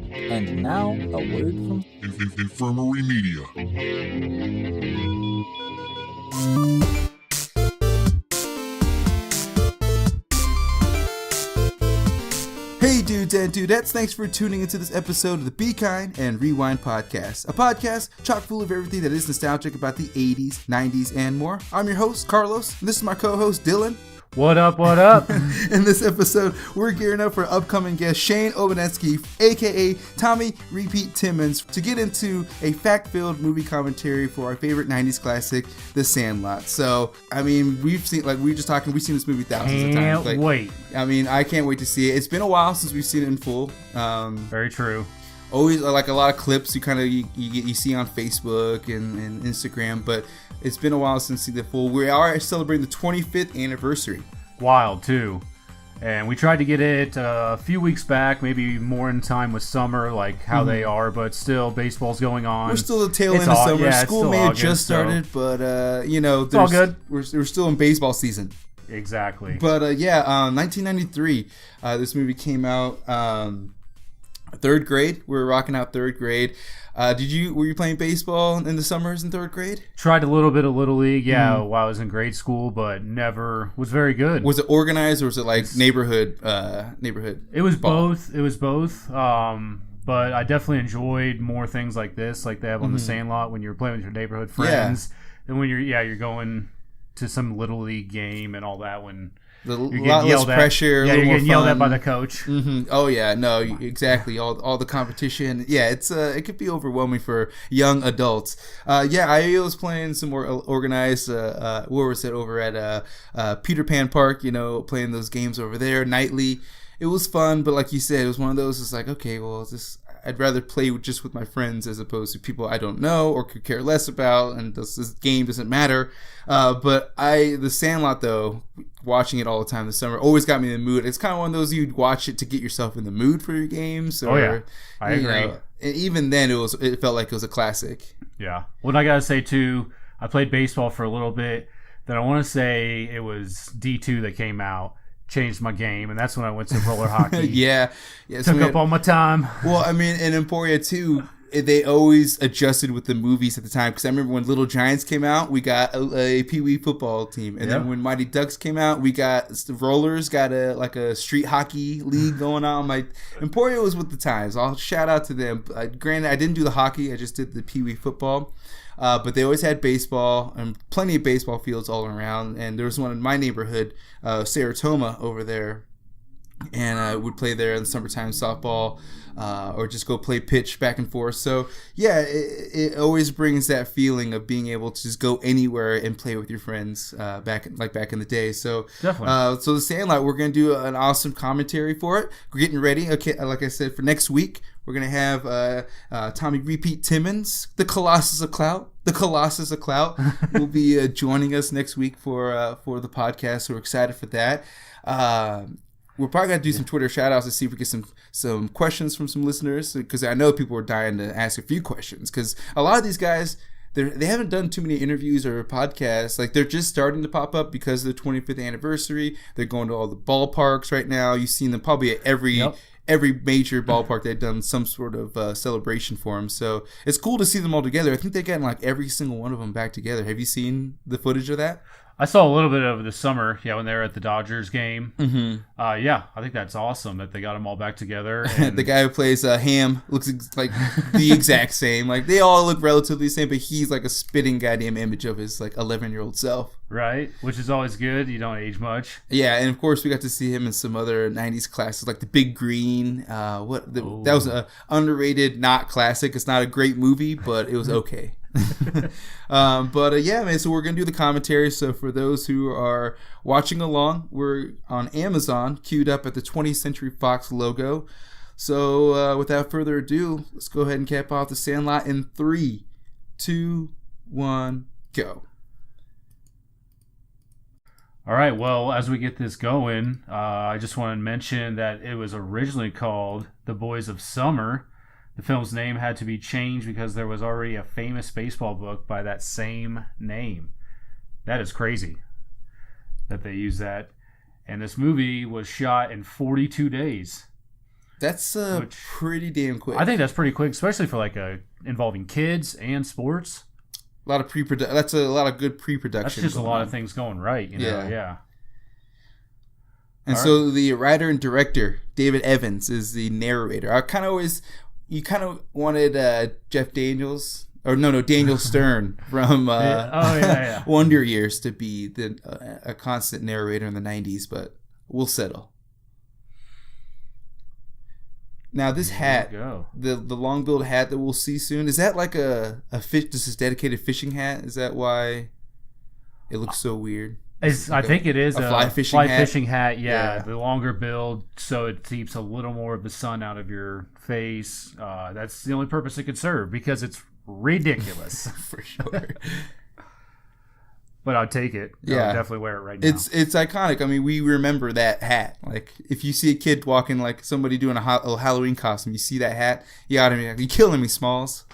And now, a word from Infirmary Media. Hey dudes and dudettes, thanks for tuning into this episode of the Be Kind and Rewind podcast. A podcast chock full of everything that is nostalgic about the 80s, 90s, and more. I'm your host, Carlos, and this is my co-host, Dylan. What up, what up? In this episode, we're gearing up for upcoming guest Shane Obedenski AKA Tommy Repeat Timmons to get into a fact-filled movie commentary for our favorite 90s classic, The Sandlot. So, I mean, we've seen this movie thousands of times. Can't wait. I mean, I can't wait to see it. It's been a while since we've seen it in full. Very true. Always like a lot of clips you see on Facebook and Instagram, but it's been a while since the full. We are celebrating the 25th anniversary. Wild too. And we tried to get it a few weeks back, maybe more in time with summer, like how they are, but still baseball's going on. We're still the tail end of summer. Yeah, School may have just started, but it's all good. We're still in baseball season. Exactly. But 1993, this movie came out. Third grade. We were rocking out third grade. Were you playing baseball in the summers in third grade? Tried a little bit of Little League, while I was in grade school, but never was very good. Was it organized or was it like neighborhood? It was ball? both. It was both. But I definitely enjoyed more things like this, like they have on the Sandlot when you're playing with your neighborhood friends, and when you're going to some Little League game and all that when. A lot less pressure. Yeah, you're getting yelled at by the coach. Mm-hmm. Oh yeah, no, exactly. All the competition. Yeah, it could be overwhelming for young adults. I was playing some more organized. Where was it? Over at Peter Pan Park. Playing those games over there nightly. It was fun, but like you said, it was one of those. It's like, okay, well, I'd rather play just with my friends as opposed to people I don't know or could care less about, and this game doesn't matter. But The Sandlot, though, watching it all the time this summer, always got me in the mood. It's kind of one of those you'd watch it to get yourself in the mood for your games. I agree. And even then, it felt like it was a classic. Yeah. What I gotta say too, I played baseball for a little bit. Then I want to say it was D2 that came out. Changed my game, and that's when I went to roller hockey. Yeah. Took up all my time. Well, I mean, in Emporia too, they always adjusted with the movies at the time. Because I remember when Little Giants came out, we got a Pee Wee football team, and then when Mighty Ducks came out, we got the Rollers got a street hockey league going on. Emporia was with the times. I'll shout out to them. Granted, I didn't do the hockey; I just did the Pee Wee football. But they always had baseball and plenty of baseball fields all around. And there was one in my neighborhood, Saratoga, over there. And I would play there in the summertime softball or just go play pitch back and forth. So, yeah, it always brings that feeling of being able to just go anywhere and play with your friends back in the day. So, definitely. So The Sandlot, we're going to do an awesome commentary for it. We're getting ready. Okay, like I said, for next week. We're going to have Tommy Repeat Timmons, the Colossus of Clout. Will be joining us next week for the podcast. So we're excited for that. We're probably going to do some Twitter shout-outs to see if we get some questions from some listeners, because I know people are dying to ask a few questions, because a lot of these guys, they haven't done too many interviews or podcasts. Like, they're just starting to pop up because of the 25th anniversary. They're going to all the ballparks right now. You've seen them probably at every major ballpark. They've done some sort of celebration for them. So it's cool to see them all together. I think they've gotten like every single one of them back together. Have you seen the footage of that? I saw a little bit of it this summer, when they were at the Dodgers game. Mm-hmm. I think that's awesome that they got them all back together. And the guy who plays Ham looks like the exact same. Like, they all look relatively the same, but he's like a spitting goddamn image of his 11-year-old self. Right, which is always good. You don't age much. Yeah, and of course we got to see him in some other 90s classics like The Big Green. That was an underrated, not classic. It's not a great movie, but it was okay. Man, so we're gonna do the commentary. So for those who are watching along, we're on Amazon, queued up at the 20th Century Fox logo. So without further ado, let's go ahead and cap off The Sandlot in 3, 2, 1, go. All right, well, as we get this going, I just want to mention that it was originally called The Boys of Summer. The film's name had to be changed because there was already a famous baseball book by that same name. That is crazy that they used that. And this movie was shot in 42 days. That's pretty damn quick. I think that's pretty quick, especially for like involving kids and sports. A lot of pre-production. That's a lot of good pre-production. That's just a lot of things going right, you know. Yeah. And so the writer and director David Evans is the narrator. You kind of wanted Jeff Daniels, or no, Daniel Stern from Wonder Years to be a constant narrator in the '90s, but we'll settle. Now this hat, the long-billed hat that we'll see soon, is that like a fish? This is dedicated fishing hat. Is that why it looks so weird? I think it is a fly fishing hat. Yeah, the longer build, so it keeps a little more of the sun out of your face. That's the only purpose it could serve, because it's ridiculous. For sure. But I'll take it. Yeah. I'll definitely wear it right now. It's iconic. I mean, we remember that hat. Like, if you see a kid walking, like somebody doing a Halloween costume, you see that hat, you gotta be like, you killing me, Smalls.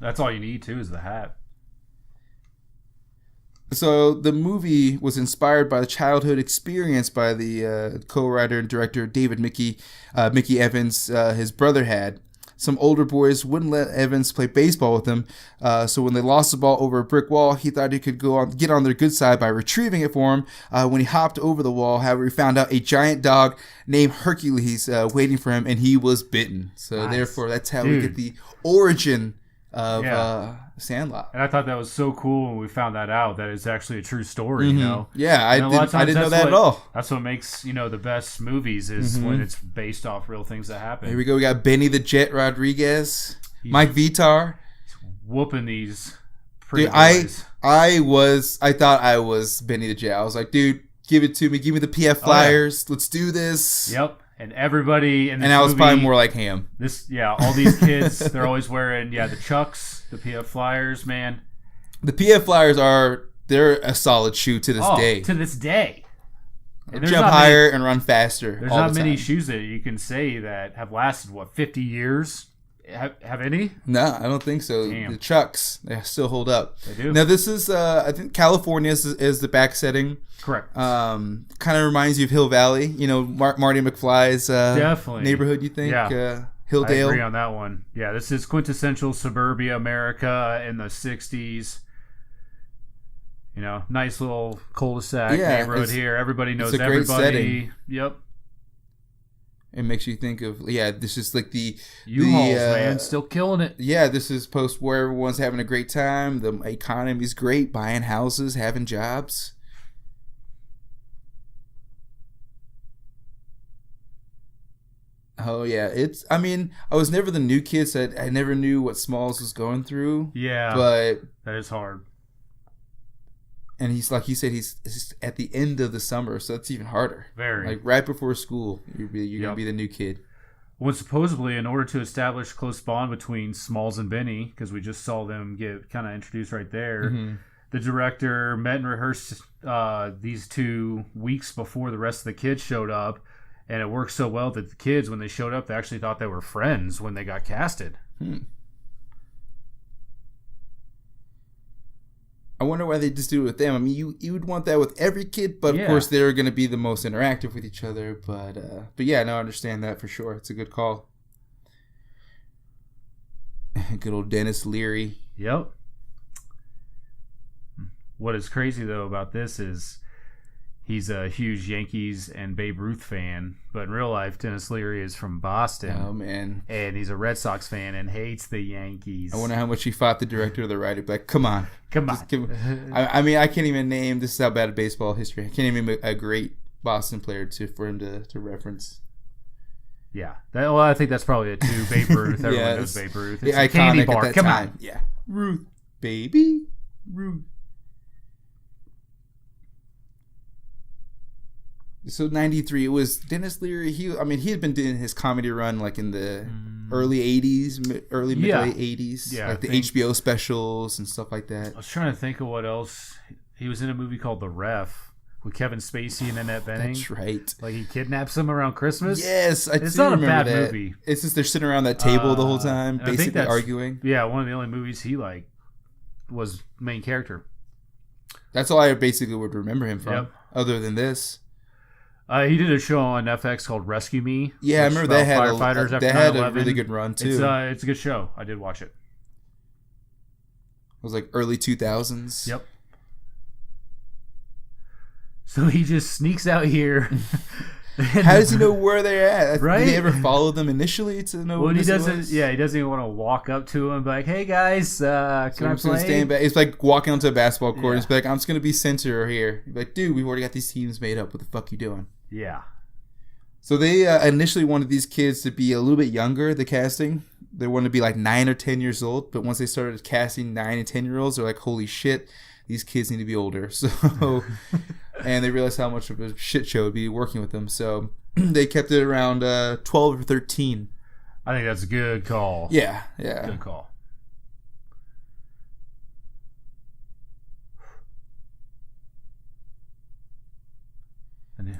That's all you need, too, is the hat. So the movie was inspired by the childhood experience by the co-writer and director David Mickey Evans. His brother had. Some older boys wouldn't let Evans play baseball with them, so when they lost the ball over a brick wall, he thought he could get on their good side by retrieving it for him. When he hopped over the wall, however, he found out a giant dog named Hercules waiting for him, and he was bitten. So therefore, that's how we get the origin of Sandlot. And I thought that was so cool when we found that out, that it's actually a true story, you know? Yeah, I didn't know that at all. That's what makes, the best movies is when it's based off real things that happen. Here we go. We got Benny the Jet Rodriguez, Mike Vitar. Whooping these pretty dude, boys. I thought I was Benny the Jet. I was like, dude, give it to me. Give me the PF Flyers. Let's do this. Yep. And everybody in this and I was movie, probably more like him. All these kids, they're always wearing the Chucks, the PF Flyers, man. The PF Flyers they're a solid shoe to this day. To this day. And jump higher and run faster. There's not many shoes that you can say that have lasted 50 years. Have any? No, I don't think so. Damn. The Chucks, they still hold up. They do. Now this is, I think California is the back setting. Correct. Kind of reminds you of Hill Valley. Marty McFly's definitely neighborhood. You think? Yeah. Hilldale. I agree on that one. Yeah, this is quintessential suburbia America in the '60s. Nice little cul-de-sac neighborhood here. Everybody knows everybody. It's a great setting. Yep. It makes you think of, this is like the U-Hauls, man, still killing it. Yeah, this is post where everyone's having a great time. The economy's great, buying houses, having jobs. Oh, yeah. I was never the new kid, so I never knew what Smalls was going through. Yeah, but that is hard. And he's like he said, he's at the end of the summer, so that's even harder. Very. Like right before school, you're gonna be the new kid. Well, supposedly, in order to establish a close bond between Smalls and Benny, because we just saw them get kind of introduced right there, the director met and rehearsed these 2 weeks before the rest of the kids showed up, and it worked so well that the kids, when they showed up, they actually thought they were friends when they got casted. I wonder why they just do it with them. I mean, you would want that with every kid, but of course they're going to be the most interactive with each other. But yeah, no, I understand that for sure. It's a good call. Good old Dennis Leary. Yep. What is crazy though about this is he's a huge Yankees and Babe Ruth fan, but in real life, Dennis Leary is from Boston. Oh, man. And he's a Red Sox fan and hates the Yankees. I wonder how much he fought the director of the writer. Like, come on. I mean, I can't even name, this is how bad baseball history, I can't even name a great Boston player for him to reference. Yeah. I think that's probably it too. Babe Ruth. Everyone knows Babe Ruth. It's a candy bar. Come on. Yeah. Ruth. Baby Ruth. So 93, it was Dennis Leary. He had been doing his comedy run like in the early 80s, mid to late 80s. Yeah, like the HBO specials and stuff like that. I was trying to think of what else. He was in a movie called The Ref with Kevin Spacey and Annette Bening. That's right. Like he kidnaps them around Christmas. Yes, it's not a bad movie. It's just they're sitting around that table the whole time, basically arguing. Yeah, one of the only movies he was main character. That's all I basically would remember him from, other than this. He did a show on FX called Rescue Me. Yeah, I remember they had firefighters after they had a 9/11. really good run too. It's a good show. I did watch it. It was like early 2000s. Yep. So he just sneaks out here. How does he know where they're at? Right? Did he ever follow them initially to know? Well, what he this doesn't. was? Yeah, he doesn't even want to walk up to him and be like, "Hey guys, can I play?" Stand back. It's like walking onto a basketball court. Yeah. It's like, I'm just gonna be center here. You're like, dude, we've already got these teams made up. What the fuck you doing? Yeah. So they initially wanted these kids to be a little bit younger. The casting, they wanted to be like 9 or 10 years old. But once they started casting 9 and 10-year-olds, they're like, holy shit, these kids need to be older. So, and they realized how much of a shit show it would be working with them. So they kept it around 12 or 13. I think that's a good call. Yeah. Good call.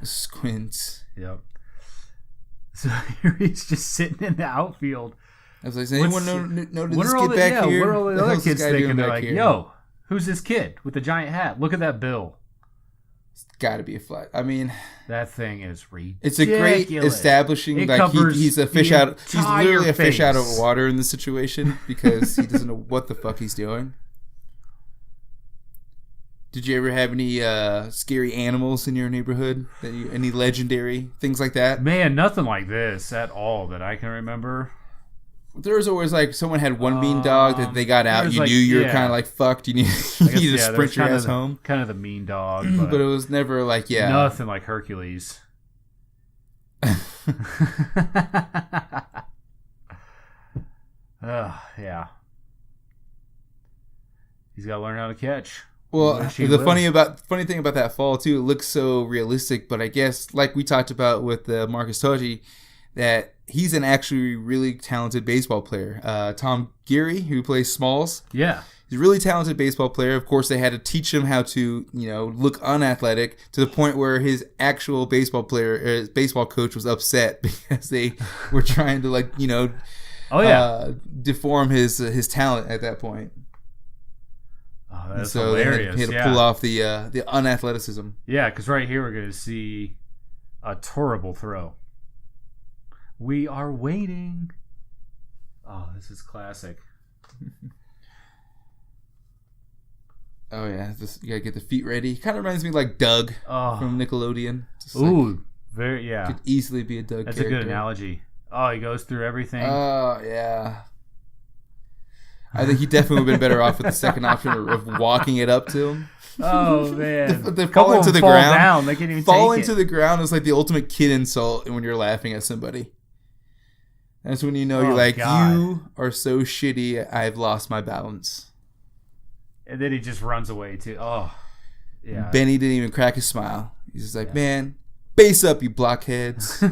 Squints. Yep. So he's just sitting in the outfield. I was like, does anyone know What this are all kid the, back yeah, here? what are all the The other hell's this kids guy doing thinking? They're back like, here? yo, who's this kid with the giant hat? Look at that bill. It's got to be a flag. I mean, That thing is ridiculous. it's a great establishing. It Like covers he's a fish the out. He's literally a fish out of face. water in this situation because he doesn't know what the fuck he's doing. Did you ever have any scary animals in your neighborhood? Any legendary things like that? Man, nothing like this at all that I can remember. There was always like someone had one mean dog that they got out. there's You like- knew you were yeah. kind of like fucked. You need, I you guess, need to yeah, there sprint was your kind ass of the- home. Kind of the mean dog, But it was never like nothing like Hercules. Yeah. He's got to learn how to catch. Well, Which he the will. funny thing about that fall too, it looks so realistic. But I guess, like we talked about with Marcus Toji, that he's an actually really talented baseball player. Tom Geary, who plays Smalls, Yeah. he's a really talented baseball player. Of course, they had to teach him how to, look unathletic to the point where his actual baseball coach was upset because they were trying to deform his talent at that point. Oh, that's So hilarious. they had to pull off the unathleticism. Yeah, because right here we're going to see a terrible throw. We are waiting. Oh, this is classic. Oh yeah, you gotta get the feet ready. Kind of reminds me of like Doug from Nickelodeon. Ooh, very, yeah. Could easily be a Doug That's character. a good analogy. Oh, he goes through everything. Oh yeah. I think he definitely would have been better off with the second option of walking it up to him. Oh man, They fall into the ground. Down. They can't even Fall take into it. the ground is like the ultimate kid insult when you're laughing at somebody. That's when you know you're like, God. you are so shitty. I've lost my balance. And then he just runs away too. Oh, yeah. Benny didn't even crack a smile. He's just like, man, base up, you blockheads.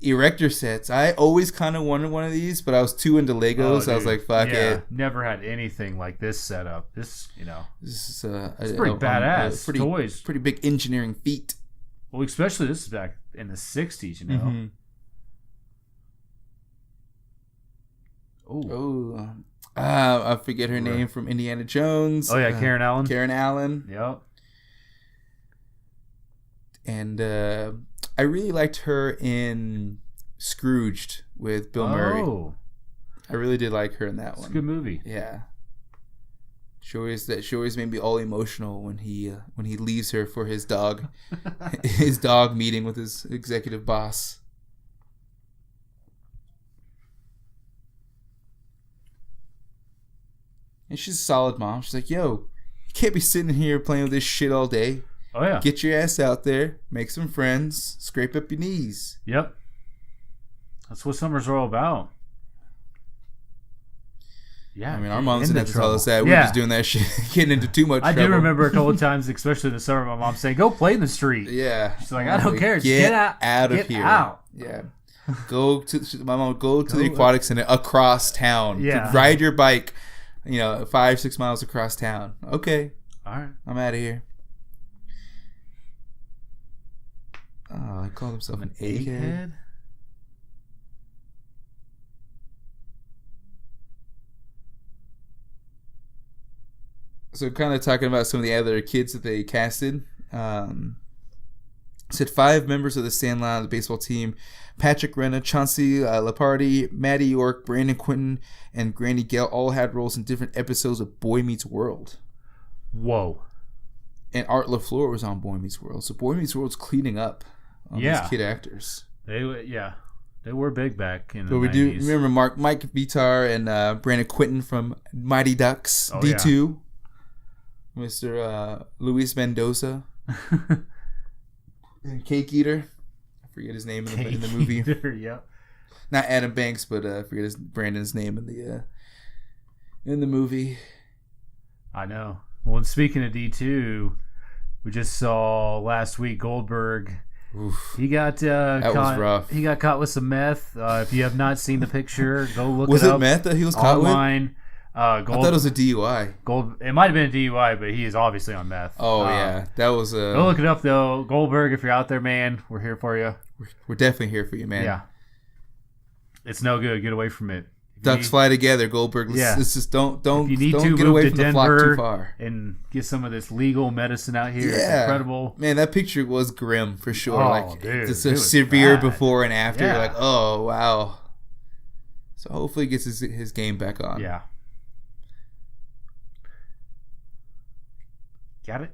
Erector sets. I always kind of wanted one of these, but I was too into Legos. I was like, fuck it. Never had anything like this setup. This, This is it's pretty badass. pretty, Toys. Pretty big engineering feat. Well, especially this is back in the 60s, Mm-hmm. Oh. I forget her name from Indiana Jones. Oh, yeah, Karen Allen. Karen Allen. Yep. And I really liked her in Scrooged with Bill Murray. Oh, I really did like her in that it's a one. good movie. Yeah. She always made me all emotional when he leaves her for his dog meeting with his executive boss. And she's a solid mom. She's like, yo, you can't be sitting here playing with this shit all day. Oh, yeah. Get your ass out there, make some friends, scrape up your knees. Yep. That's what summers are all about. Yeah. I mean, our moms in didn't have the to tell us that. We Yeah. were just doing that shit, getting into too much I trouble. do remember a couple of times, especially in the summer, my mom saying, go play in the street. Yeah. She's like, I don't care. Just get out of get here. out. Yeah. My mom would go to the aquatic center across town. Yeah. To ride your bike, 5-6 miles across town. Okay. All right. I'm out of here. Oh, he called himself an egghead. So kind of talking about some of the other kids that they casted. said 5 members of the Sandlot, the baseball team, Patrick Renna, Chauncey Lepardi, Maddie York, Brandon Quinton, and Granny Gale all had roles in different episodes of Boy Meets World. Whoa. And Art LaFleur was on Boy Meets World. So Boy Meets World's cleaning up on these kid actors. They were big back in the 90s. But we do remember Mike Vitar and Brandon Quinton from Mighty Ducks, D2. Yeah. Mr. Luis Mendoza. And Cake Eater. I forget his name in the movie. Yeah. Not Adam Banks, but I forget Brandon's name in the movie. I know. Well, and speaking of D2, we just saw last week Goldberg. Oof. He got that was rough. He got caught with some meth. If you have not seen the picture, go look was it up. Was it meth that he was caught online. I thought it was a DUI. It might have been a DUI, but he is obviously on meth. Oh yeah, that was a. Go look it up though, Goldberg. If you're out there, man, we're here for you. We're definitely here for you, man. Yeah. It's no good. Get away from it. Ducks fly together, Goldberg. Let's just don't get away from the flock too far and get some of this legal medicine out here. Yeah. It's incredible. Man, that picture was grim for sure. Oh, dude, it's a severe bad. Before and after. Yeah. You're like, oh wow. So hopefully he gets his game back on. Yeah. Got it?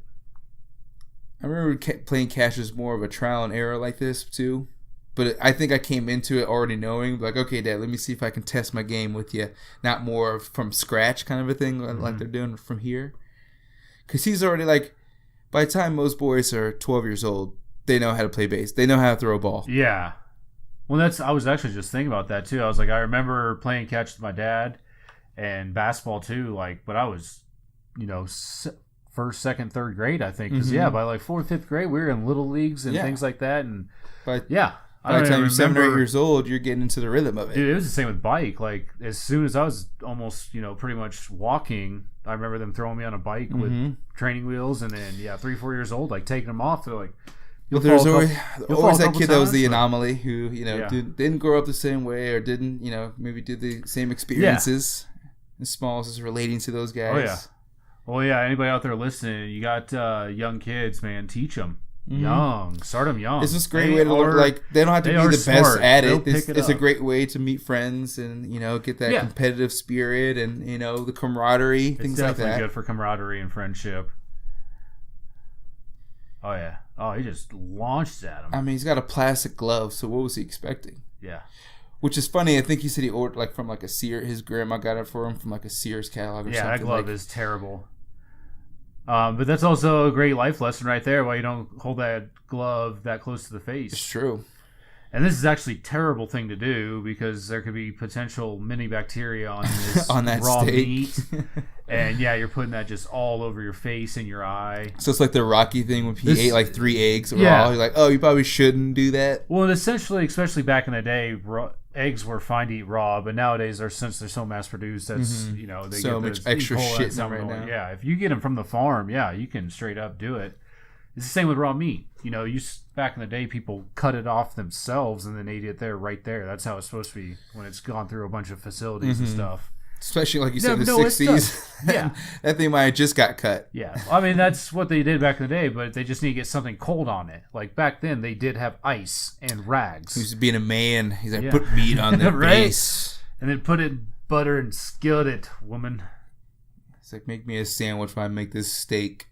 I remember playing Cash as more of a trial and error like this too. But I think I came into it already knowing, like, okay, Dad, let me see if I can test my game with you. Not more from scratch kind of a thing like they're doing from here. Because he's already, like, by the time most boys are 12 years old, they know how to play base. They know how to throw a ball. Yeah. Well, I was actually just thinking about that, too. I was like, I remember playing catch with my dad and basketball, too, like, but I was, first, second, third grade, I think. Because, by, like, 4th, 5th grade, we were in little leagues and things like that. And, By the time you're 7 or 8 years old, you're getting into the rhythm of it. Dude, it was the same with bike. Like, as soon as I was almost, pretty much walking, I remember them throwing me on a bike with training wheels. And then, 3-4 years old, like, taking them off. They're like, there's always that kid that was the anomaly who, didn't grow up the same way or didn't, maybe do the same experiences. As small as relating to those guys. Oh, yeah. Well, yeah, anybody out there listening, you got young kids, man, teach them. Young. Start them young. It's just a great way to learn. Like, they don't have to be the best at it. It's a great way to meet friends and, get that competitive spirit and, the camaraderie, things like that. It's definitely good for camaraderie and friendship. Oh, yeah. Oh, he just launched at him. I mean, he's got a plastic glove, so what was he expecting? Yeah. Which is funny. I think he said he ordered, like, from, like, a Sears. His grandma got it for him from, like, a Sears catalog or something. Yeah, that glove is terrible. But that's also a great life lesson right there, why you don't hold that glove that close to the face. It's true. And this is actually a terrible thing to do because there could be potential mini bacteria on this on that raw steak. meat. And you're putting that just all over your face and your eye. So it's like the Rocky thing when he ate like 3 eggs raw. He's like, oh, you probably shouldn't do that. Well, essentially, especially back in the day, eggs were fine to eat raw, but nowadays, since they're so mass produced, that's they so get much extra shit in them right now. Yeah, if you get them from the farm, you can straight up do it. It's the same with raw meat. Back in the day, people cut it off themselves and then ate it right there. That's how it's supposed to be when it's gone through a bunch of facilities and stuff. Especially like you said, in the 60s. Yeah. That thing might have just got cut. Yeah. I mean, that's what they did back in the day, but they just need to get something cold on it. Like back then, they did have ice and rags. He's being a man. He's like, put meat on their base. And then put it in butter and skillet it, woman. It's like, make me a sandwich when I make this steak.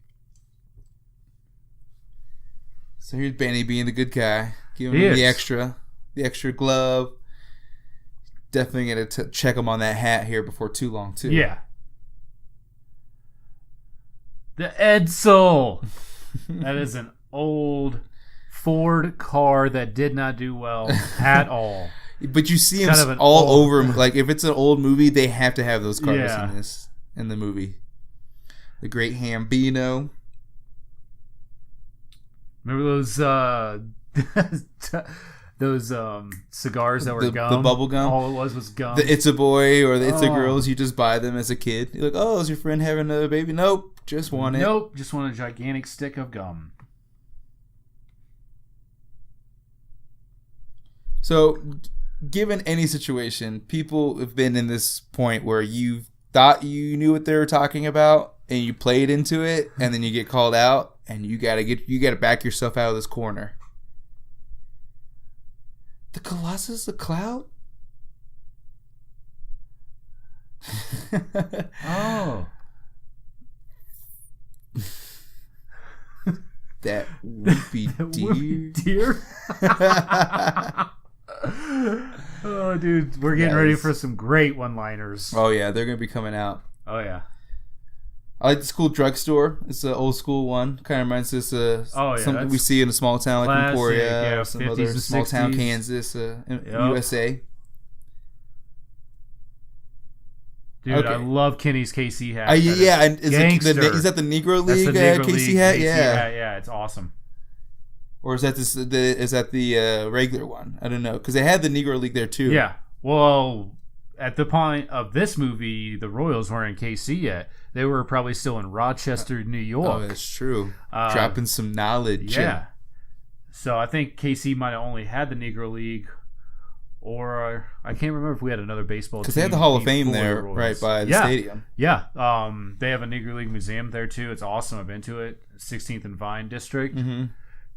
So here's Benny being the good guy. Giving him the extra glove. Definitely going to check him on that hat here before too long, too. Yeah. The Edsel. That is an old Ford car that did not do well at all. But you see him all over him. Like, if it's an old movie, they have to have those cars in the movie. The Great Hambino. Remember those cigars that were gum? The bubble gum? All it was gum. The It's a Boy or the It's a Girls, you just buy them as a kid. You're like, oh, is your friend having another baby? Nope, just want it. Nope, just want a gigantic stick of gum. So, given any situation, people have been in this point where you thought you knew what they were talking about and you played into it and then you get called out and you gotta back yourself out of this corner. The Colossus of Cloud? Oh. That wimpy deer. Oh, dude, we're getting ready for some great one-liners. Oh yeah, they're gonna be coming out. Oh yeah. I like this cool drugstore. It's an old school one. Kind of reminds us of something we see in a small town like classic, Emporia or some other small 60s. town, Kansas, USA. Dude, okay. I love Kenny's KC hat. Yeah, and is that the Negro League Negro KC League hat? KC Yeah, hat, yeah, it's awesome. Or is that the regular one? I don't know, because they had the Negro League there too. Yeah. Well, at the point of this movie, the Royals weren't in KC yet. They were probably still in Rochester, New York. Oh, that's true. Dropping some knowledge. Yeah. So I think KC might have only had the Negro League, or I can't remember if we had another baseball team. Because they had the Hall of Fame there, right by the stadium. Yeah. They have a Negro League museum there too. It's awesome. I've been to it. 16th and Vine District. Mm-hmm.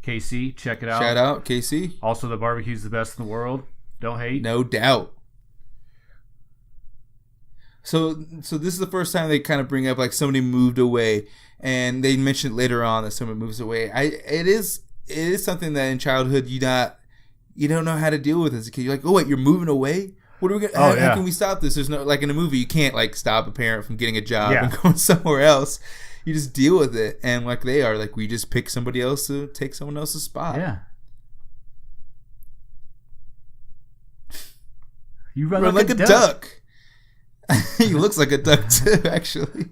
KC, check it out. Shout out, KC. Also, the barbecue's the best in the world. Don't hate. No doubt. So this is the first time they kind of bring up like somebody moved away, and they mentioned later on that someone moves away. It is something that in childhood you don't know how to deal with as a kid. You're like, oh wait, you're moving away? What are we gonna? How can we stop this? There's no, like in a movie, you can't like stop a parent from getting a job and going somewhere else. You just deal with it, and like they are, like we just pick somebody else to take someone else's spot. Yeah. You run like a duck. He looks like a duck too, actually.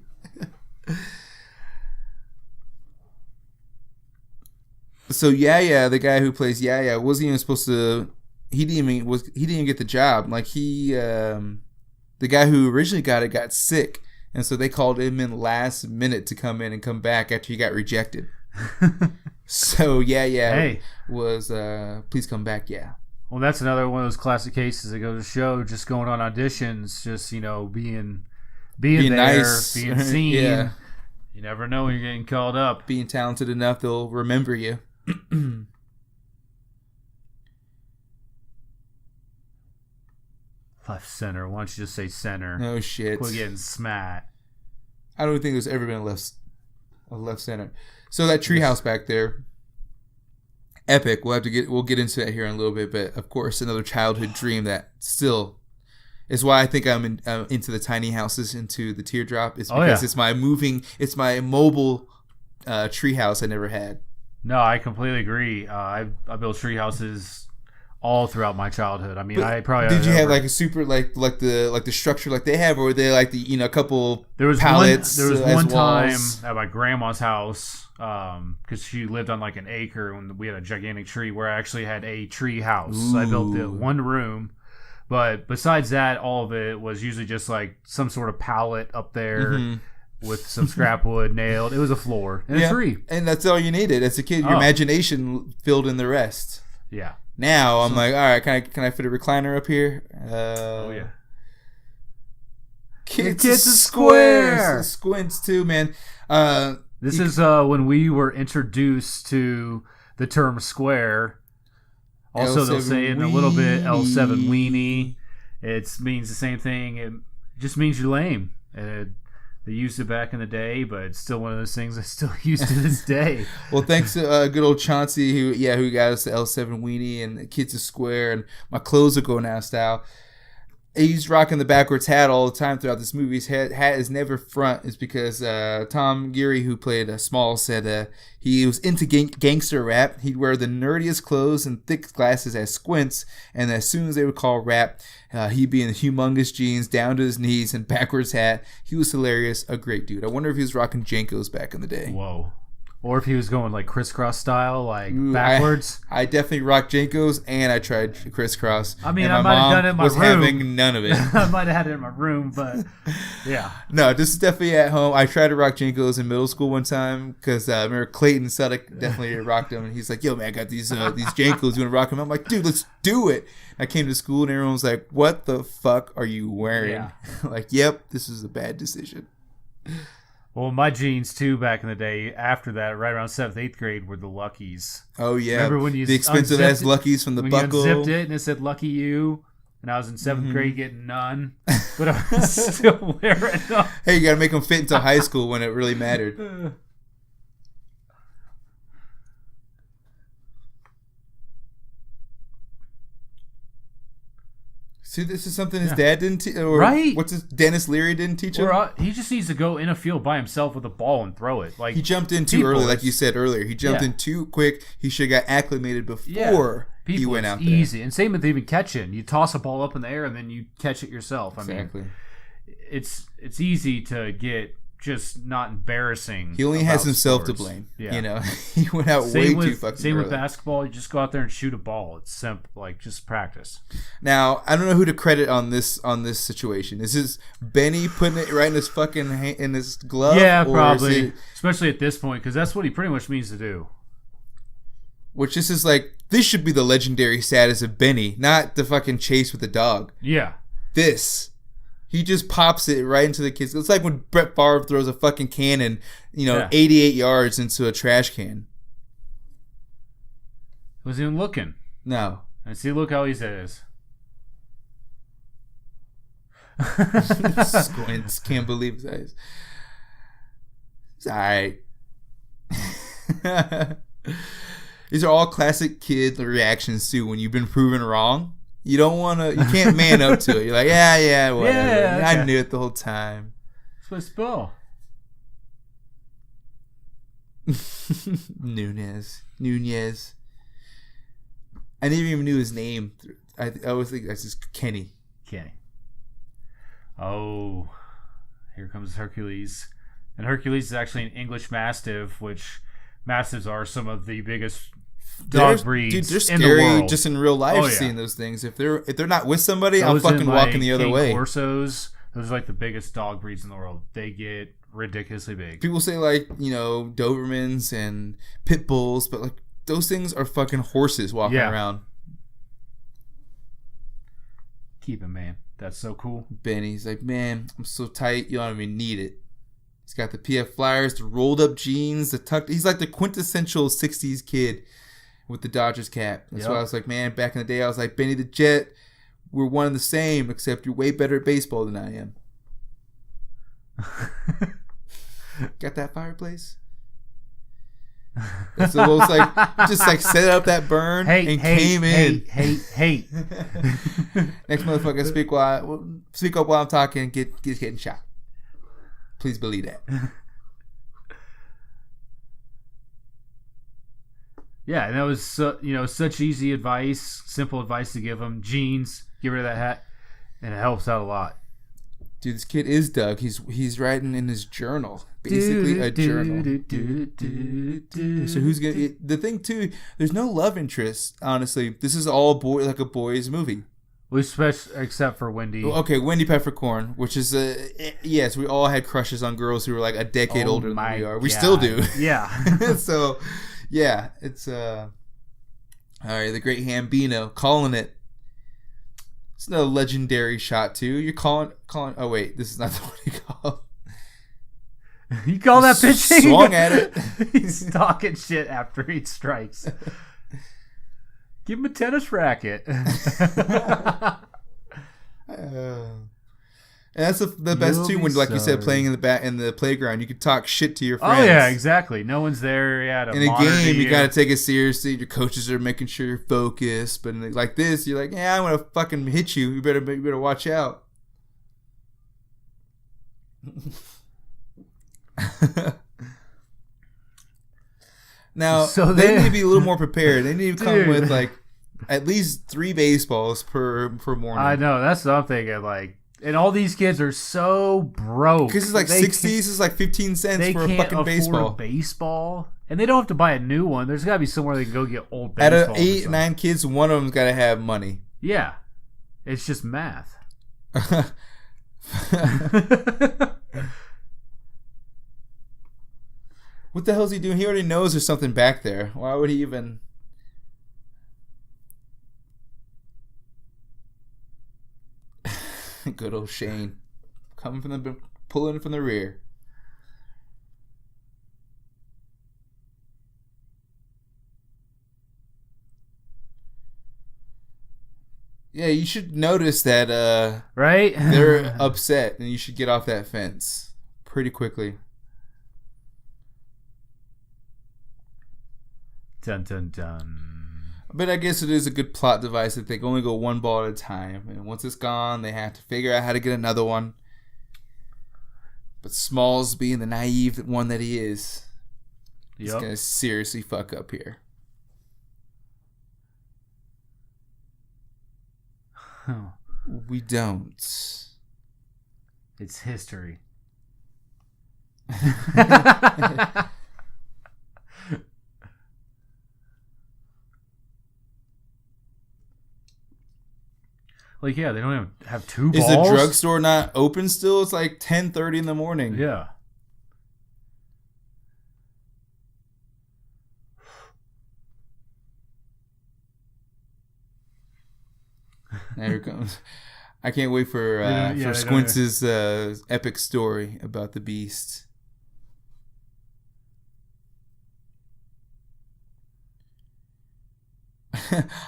So Yaya, the guy who plays Yaya, wasn't even supposed to. He didn't even get the job. Like the guy who originally got it got sick, and so they called him in last minute to come in and come back after he got rejected. So Yaya was please come back, yeah. Well, that's another one of those classic cases that goes to show just going on auditions, just being there, nice, being seen. Yeah. You never know when you're getting called up. Being talented enough, they'll remember you. Left center. Why don't you just say center? No shit. Quit getting smacked. I don't think there's ever been a left center. So that treehouse back there, epic. We'll get into that here in a little bit, but of course another childhood dream that still is why I think I'm into the tiny houses, into the teardrop. It's because it's my mobile treehouse I never had. No, I completely agree. I built tree houses all throughout my childhood. I mean, but I probably did you have like a super like the structure like they have, or were they like the a couple pallets? There was one time at my grandma's house because she lived on like an acre and we had a gigantic tree where I actually had a tree house. So I built it one room, but besides that, all of it was usually just like some sort of pallet up there. Mm-hmm. With some scrap wood nailed. It was a floor and a tree. And that's all you needed. As a kid, your imagination filled in the rest. Yeah. Now I'm like, all right, can I fit a recliner up here? Oh yeah. Kids are squares. Squints too, man. This is when we were introduced to the term square. Also, they'll say in a little bit L7 weenie. It means the same thing. It just means you're lame. They used it back in the day, but it's still one of those things I still use to this day. Well, thanks to good old Chauncey, who got us the L7 weenie and the Kids are Square and my clothes are going out style. He's rocking the backwards hat all the time throughout this movie. His hat is never front. It's because Tom Geary, who played Small, said he was into gangster rap. He'd wear the nerdiest clothes and thick glasses as Squints, and as soon as they would call rap, he'd be in the humongous jeans down to his knees and backwards hat. He was hilarious, a great dude. I wonder if he was rocking Jankos back in the day. Whoa. Or if he was going like crisscross style, like backwards. I definitely rocked Jankos, and I tried crisscross. I mean, I might have done it in my room. Having none of it. I might have had it in my room, but yeah. No, this is definitely at home. I tried to rock Jankos in middle school one time because I remember Clayton Suddick definitely rocked them, and he's like, "Yo, man, I got these Jankos. You want to rock them?" I'm like, "Dude, let's do it." I came to school, and everyone was like, "What the fuck are you wearing?" Yeah. Like, "Yep, this is a bad decision." Well, my jeans too back in the day. After that, right around 7th, 8th grade, were the Luckies. Oh yeah, Remember when you the expensive ass Luckies from the when buckle? you unzipped it and it said "Lucky You," and I was in 7th grade getting none, but I was still wearing them. Hey, you gotta make them fit until high school when it really mattered. See, this is something his dad didn't teach, or right? What's his Dennis Leary didn't teach him? He just needs to go in a field by himself with a ball and throw it. Like he jumped in too early, like you said earlier. He jumped in too quick. He should have got acclimated before he went out there. Easy, and same with even catching. You toss a ball up in the air and then you catch it yourself. I Exactly. mean, it's easy to get just not embarrassing. He only has himself to blame. Yeah. You know, he went out way too fucking Same early. with basketball. You just go out there and shoot a ball. It's simple, like just practice. Now, I don't know who to credit on this situation. Is this Benny putting it right in his fucking in his glove? Yeah, or probably. Especially at this point, because that's what he pretty much means to do. Which this is like, this should be the legendary status of Benny, not the fucking chase with the dog. Yeah. He just pops it right into the kids. It's like when Brett Favre throws a fucking cannon, 88 yards into a trash can. Wasn't even looking. No. And see, look how easy it is. Squints. Can't believe his eyes. It's alright. These are all classic kid reactions too when you've been proven wrong. You can't man up to it. You're like, yeah, whatever. Yeah, okay. I knew it the whole time. It's my spell. Nunez. I never even knew his name. I always think that's just Kenny. Oh, here comes Hercules. And Hercules is actually an English Mastiff, which Mastiffs are some of the biggest dog breeds dude, they're in scary the world. just in real life. Seeing those things. If they're not with somebody, I'm fucking walking the other way. Corsos, those are like the biggest dog breeds in the world. They get ridiculously big. People say like Dobermans and pit bulls, but like those things are fucking horses walking around. Keep him, man. That's so cool. Benny's like, man, I'm so tight, you don't even need it. He's got the PF Flyers, the rolled up jeans, the tucked. He's like the quintessential '60s kid with the Dodgers cap. That's why I was like, man, back in the day, I was like, Benny the Jet, we're one and the same, except you're way better at baseball than I am. Got that fireplace? It's almost like just like set up that burn and came in. Hey. Next motherfucker speak up while I'm talking and get getting shot. Please believe that. Yeah, and that was such easy advice, simple advice to give him. Jeans, get rid of that hat, and it helps out a lot. Dude, this kid is Doug. He's writing in his journal, basically a journal. So who's gonna? The thing too, there's no love interest. Honestly, this is all like a boys' movie. Except for Wendy. Okay, Wendy Peppercorn, which is yes, we all had crushes on girls who were like a decade older than we are. We still do. Yeah. So, yeah, it's all right. The Great Hambino calling it. It's no legendary shot too. You're calling. Oh wait, this is not the one you called. You call that pitching? Swung at it. He's talking shit after he strikes. Give him a tennis racket. And that's the best too. When, like you said, playing in the playground, you could talk shit to your friends. Oh yeah, exactly. No one's there. Yeah, in a game, you gotta take it seriously. Your coaches are making sure you're focused. But like this, you're like, yeah, I'm gonna fucking hit you. You better watch out. Now, they need to be a little more prepared. They need to come with like at least 3 baseballs per morning. I know, that's what I'm thinking. Like, and all these kids are so broke because it's like 60s. It's like 15 cents for a fucking baseball, and they don't have to buy a new one. There's got to be somewhere they can go get old baseballs. Out of 8, 9 kids, one of them's got to have money. Yeah, it's just math. What the hell is he doing? He already knows there's something back there. Why would he even? Good old Shane, pulling from the rear. Yeah, you should notice that right? they're upset, and you should get off that fence pretty quickly. Dun dun dun. But I guess it is a good plot device that they can only go one ball at a time, and once it's gone, they have to figure out how to get another one. But Smalls, being the naive one that he is, he's gonna seriously fuck up here. We don't. It's history. Like, yeah, they don't even have two balls. Is the drugstore not open still? It's like 10:30 in the morning. Yeah. There it comes. I can't wait for Squintz's epic story about the beast.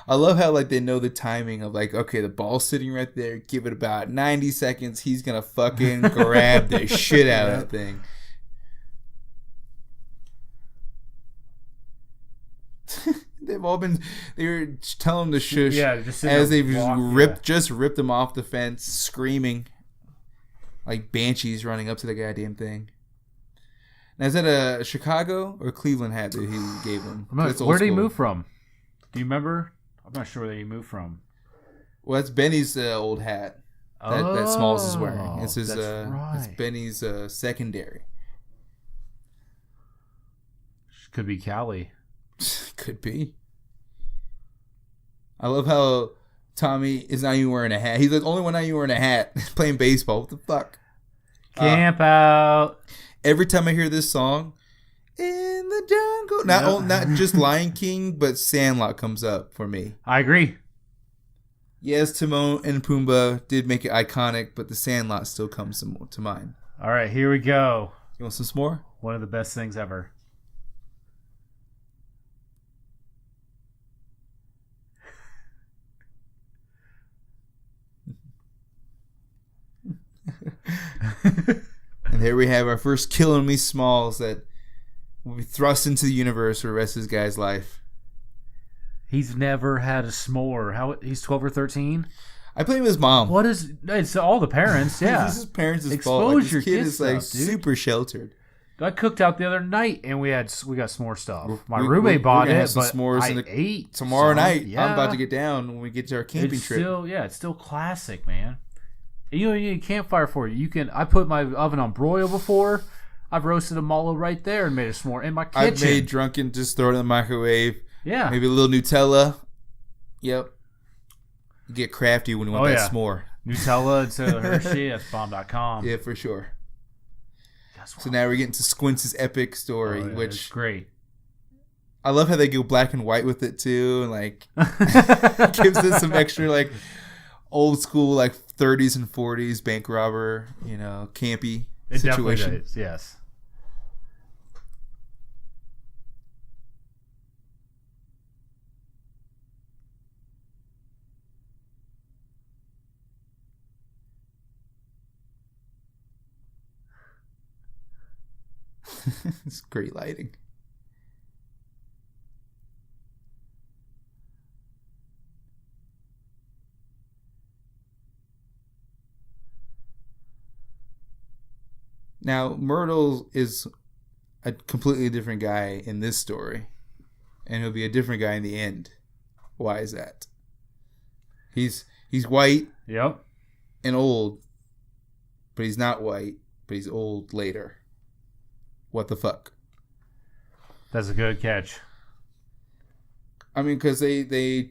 I love how like they know the timing of like, okay, the ball's sitting right there. Give it about 90 seconds. He's gonna fucking grab the shit out of that thing. They've all been. They were telling him to shush. Yeah, just as they've ripped him off the fence, screaming like banshees running up to the goddamn thing. Now, is that a Chicago or Cleveland hat that he gave him? Where did he move from? Do you remember? I'm not sure where he moved from. Well, that's Benny's old hat that Smalls is wearing. It's his. Right. It's Benny's secondary. Could be Cali. Could be. I love how Tommy is not even wearing a hat. He's the only one not even wearing a hat. Playing baseball. What the fuck? Camp out. Every time I hear this song, in the jungle, not just Lion King, but Sandlot comes up for me. I agree. Yes, Timon and Pumbaa did make it iconic, but the Sandlot still comes to mind. All right, here we go. You want some more? One of the best things ever. And here we have our first Killing Me Smalls that will be thrust into the universe for the rest of this guy's life. He's never had a s'more. He's 12 or 13? I blame his mom. What is... It's all the parents, yeah. This is parents' fault. Expose Like, your this kid kids is like stuff, dude. super sheltered. I cooked out the other night and we got s'more stuff. My roommate bought it, but s'mores I ate tomorrow night. Yeah. I'm about to get down when we get to our camping trip. It's still classic, man. And you don't need a campfire for it. I put my oven on broil before. I've roasted a mallow right there and made a s'more in my kitchen. I've made drunken, just throw it in the microwave. Yeah. Maybe a little Nutella. Yep. You get crafty when you want that s'more. Nutella instead of Hershey. That's bomb.com. Yeah, for sure. So now we're getting to Squintz's epic story, which is great. I love how they go black and white with it too, and like gives it some extra like old school like 30s and 40s bank robber, campy it situation. Definitely does, yes. It's great lighting. Now, Myrtle is a completely different guy in this story, and he'll be a different guy in the end. Why is that? He's white, yep, and old, but he's not white, but he's old later. What the fuck? That's a good catch. I mean, because the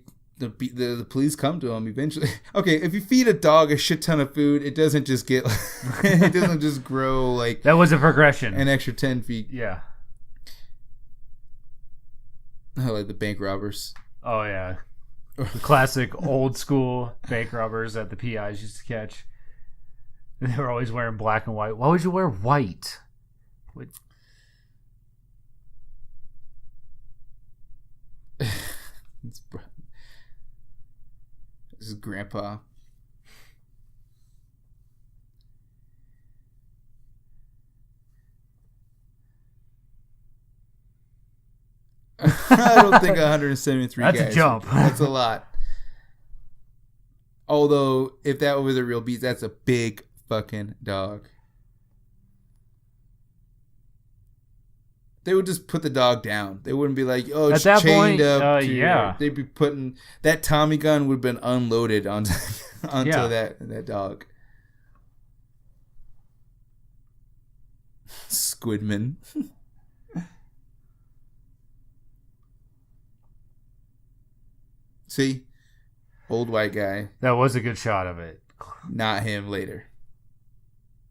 police come to him eventually. Okay, if you feed a dog a shit ton of food, it doesn't just get it doesn't just grow like that was a progression. An extra 10 feet. Yeah. I like the bank robbers. Oh yeah, the classic old school bank robbers that the PIs used to catch. They were always wearing black and white. Why would you wear white? This is Grandpa. I don't think 173 That's guys. a jump. That's a lot. Although, if that was a real beast, that's a big fucking dog. They would just put the dog down. They wouldn't be like, oh, it's chained up. Yeah. They'd be putting... That Tommy gun would have been unloaded onto that dog. Squidman. See? Old white guy. That was a good shot of it. Not him later.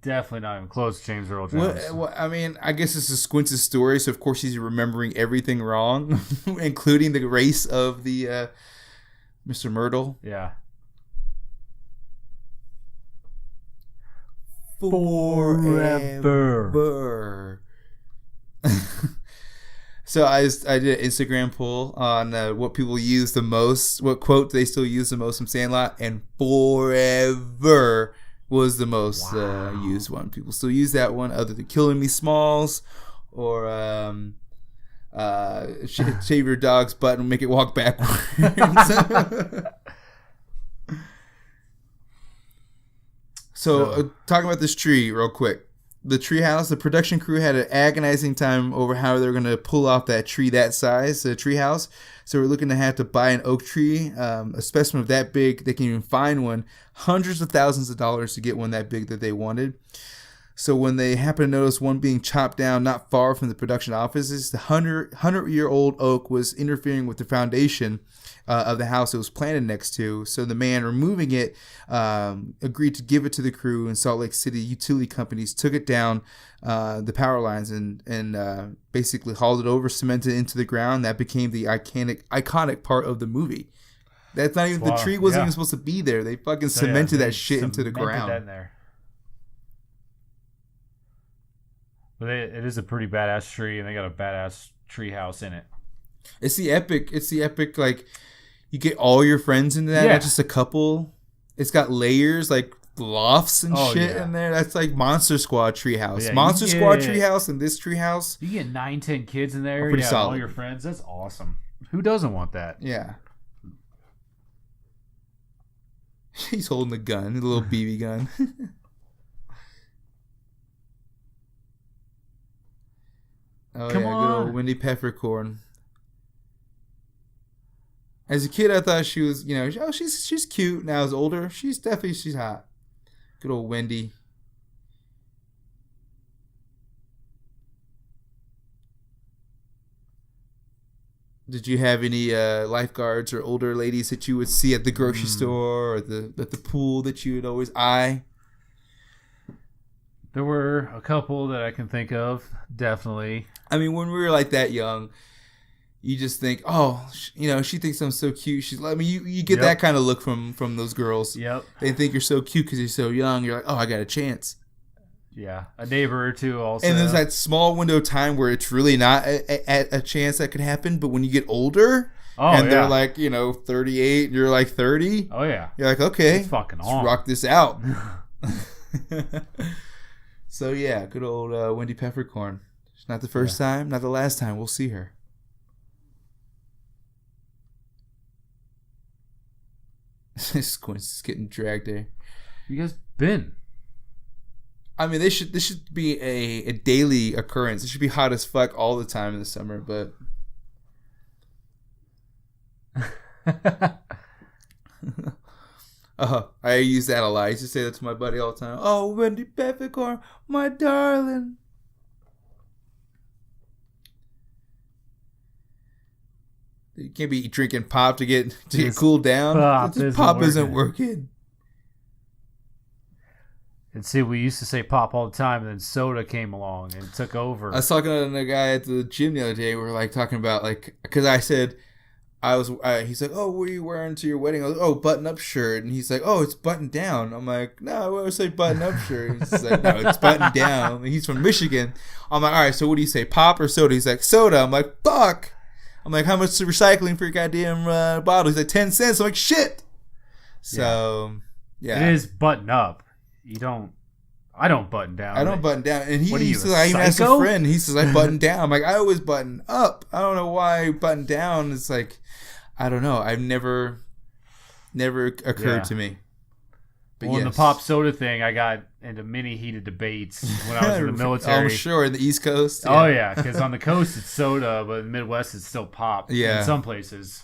Definitely not even close to James Earl Jones. Well, I mean, I guess this is Squints' story, so of course he's remembering everything wrong, including the race of the Mr. Myrtle. Yeah. Forever. So I did an Instagram poll on what people use the most, what quote they still use the most from Sandlot, and forever was the most used one. People still use that one, other than "Killing Me Smalls" or "Shave your dog's butt and make it walk backwards." So talking about this tree real quick. The treehouse, the production crew had an agonizing time over how they're going to pull off that tree that size, the treehouse. So we're looking to have to buy an oak tree, a specimen of that big. They can even find one, hundreds of thousands of dollars to get one that big that they wanted. So when they happen to notice one being chopped down not far from the production offices, the 100-year-old oak was interfering with the foundation of the house it was planted next to. So the man removing it agreed to give it to the crew, and Salt Lake City utility companies took it down the power lines and basically hauled it over, cemented it into the ground. That became the iconic part of the movie. That's not even the tree wasn't even supposed to be there. They fucking cemented that shit into the ground. That in there. But it is a pretty badass tree, and they got a badass tree house in it. It's the epic, like, you get all your friends into that, not just a couple. It's got layers, like lofts and shit in there. That's like Monster Squad treehouse. Yeah, Monster Squad treehouse and this treehouse. You get 9-10 kids in there. Pretty solid. All your friends. That's awesome. Who doesn't want that? Yeah. He's holding a gun, a little BB gun. Come on. Good old Wendy Peppercorn. As a kid, I thought she was, she's cute. Now as older, she's hot. Good old Wendy. Did you have any lifeguards or older ladies that you would see at the grocery store or at the pool that you would always eye? There were a couple that I can think of, definitely. I mean, when we were like that young, you just think, oh, she thinks I'm so cute. You get that kind of look from those girls. Yep. They think you're so cute because you're so young. You're like, oh, I got a chance. Yeah, a neighbor or two also. And there's that small window of time where it's really not a chance that could happen. But when you get older, they're like, 38, and you're like 30. Oh, yeah. You're like, okay, it's fucking let's on. rock this out. So, yeah, good old Wendy Peppercorn. It's not the first time, not the last time. We'll see her. Squints is getting dragged there. You guys been? I mean, this should be a daily occurrence. It should be hot as fuck all the time in the summer, but... I use that a lot. I used to say that to my buddy all the time. Oh, Wendy Peppercorn, my darling. You can't be drinking pop to get cooled down. Pop isn't working. And see, we used to say pop all the time, and then soda came along and took over. I was talking to a guy at the gym the other day. We were like talking about because I said he's like, oh, what are you wearing to your wedding? I was like, oh, button up shirt. And he's like, oh, it's buttoned down. I'm like, no, I always say button up shirt. He's like, no, it's buttoned down. And he's from Michigan. I'm like, all right, so what do you say, pop or soda? He's like, soda. I'm like, fuck. I'm like, how much is recycling for your goddamn bottle? He's like, 10 cents. I'm like, shit. So, yeah. It is button up. I don't button down. I don't button down. And What are he you, says, a I even asked a psycho? friend. He says, I button down. I'm like, I always button up. I don't know why I button down. It's like, I don't know. I've never occurred to me. But well, in the pop soda thing, I got into many heated debates when I was in the military. Oh, sure. In the East Coast. Oh, yeah. Because on the coast, it's soda, but in the Midwest, it's still pop. Yeah. In some places.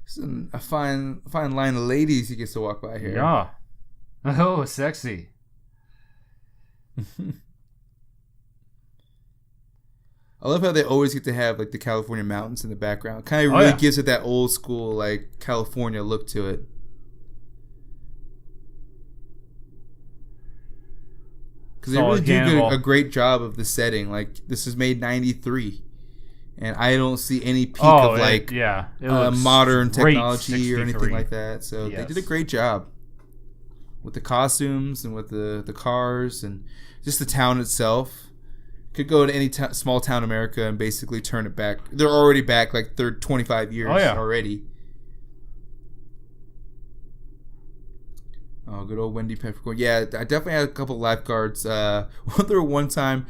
It's a fine line of ladies he gets to walk by here. Yeah. Oh, sexy. I love how they always get to have like the California mountains in the background. Kind of really gives it that old school like California look to it. Because they really do a great job of the setting. Like this is made '93, and I don't see any peak of like modern technology or anything like that. So they did a great job with the costumes and with the cars and just the town itself. Could go to any small town in America and basically turn it back. They're already back like 25 years already. Oh, good old Wendy Peppercorn. Yeah, I definitely had a couple of lifeguards. One time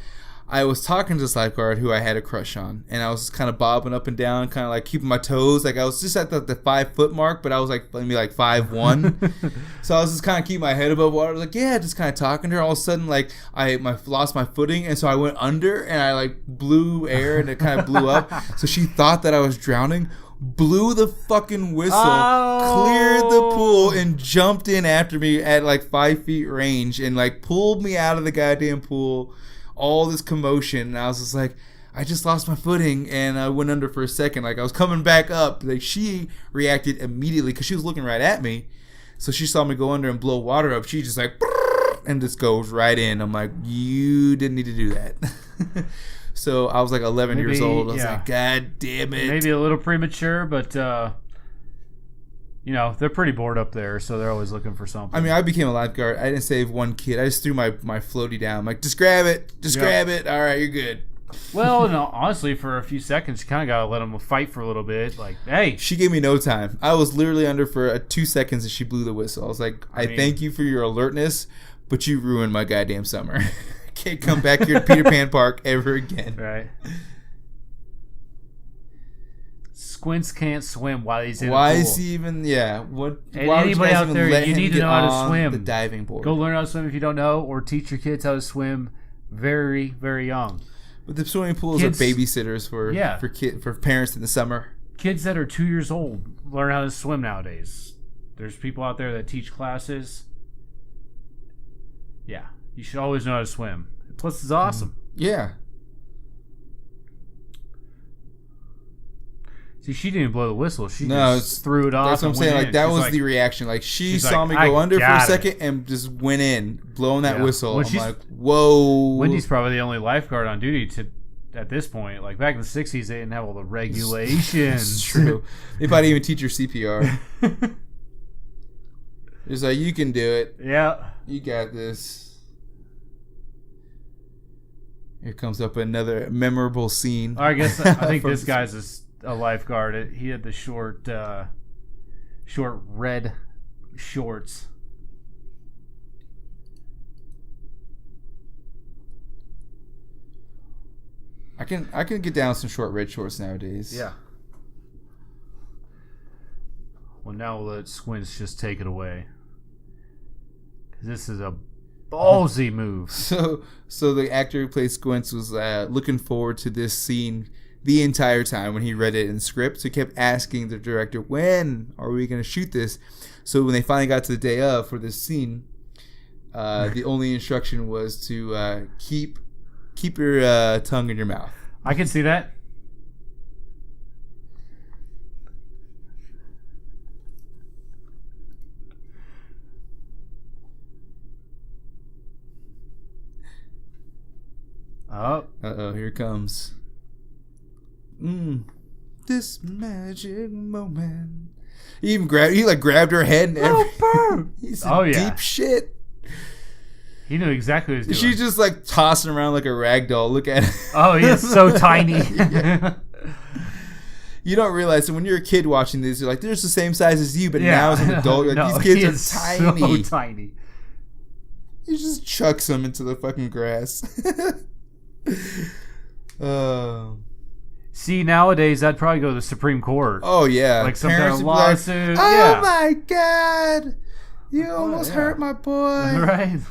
I was talking to this lifeguard who I had a crush on, and I was just kind of bobbing up and down, kind of like keeping my toes. Like I was just at the 5 foot mark, but I was like maybe like 5'1". So I was just kind of keeping my head above water. I was like, yeah, just kind of talking to her. All of a sudden, like I lost my footing, and so I went under, and I like blew air, and it kind of blew up. So she thought that I was drowning. Blew the fucking whistle, cleared the pool, and jumped in after me at like 5 feet range, and like pulled me out of the goddamn pool. All this commotion, and I was just like, I just lost my footing, and I went under for a second. Like I was coming back up. Like she reacted immediately because she was looking right at me, so she saw me go under and blow water up. She just like, and just goes right in. I'm like, you didn't need to do that. So I was like 11 years old. I was like, God damn it. Maybe a little premature, but you know, they're pretty bored up there, so they're always looking for something. I mean, I became a lifeguard. I didn't save one kid. I just threw my floaty down. I'm like, just grab it. Just grab it. All right, you're good. Well, no, honestly, for a few seconds, you kind of got to let them fight for a little bit. Like, hey. She gave me no time. I was literally under for 2 seconds and she blew the whistle. I was like, I thank you for your alertness, but you ruined my goddamn summer. I can't come back here to Peter Pan Park ever again. Right. Squints can't swim while he's in why the pool. is he even? Yeah. What? And why anybody out there, you need to know how to swim. The diving board. Go learn how to swim if you don't know, or teach your kids how to swim very, very young. But the swimming pools are babysitters for parents in the summer. Kids that are 2 years old learn how to swim nowadays. There's people out there that teach classes. Yeah, you should always know how to swim. Plus, it's awesome. Yeah. See, she didn't blow the whistle. She just threw it off. That's what I'm saying. Like, that was the reaction. Like, she saw me go under for a second and just went in, blowing that whistle. I'm like, whoa. Wendy's probably the only lifeguard on duty at this point. Like, back in the 60s, they didn't have all the regulations. It's true. They probably even teach her CPR. It's like, you can do it. Yeah. You got this. Here comes up another memorable scene. I guess I think this guy's a lifeguard. He had the short red shorts. I can get down some short red shorts nowadays. Yeah. Well, now we'll let Squints just take it away. 'Cause this is a ballsy move. So the actor who plays Squints was looking forward to this scene the entire time when he read it in the script. So he kept asking the director, when are we going to shoot this? So when they finally got to the day of for this scene, the only instruction was to keep your tongue in your mouth. I can see that. Uh-oh, here it comes. This magic moment. He even grabbed her head and everything. He said deep shit. He knew exactly what he was doing. She's just like tossing around like a rag doll. Look at it. Oh, he is so tiny. You don't realize that when you're a kid watching these, you're like, they're just the same size as you, but now as an adult, you're like, these kids are tiny. So tiny. He just chucks them into the fucking grass. See, nowadays that'd probably go to the Supreme Court. Oh yeah, like some kind of would be lawsuit. Like, oh yeah. my god, you almost hurt my boy. Right.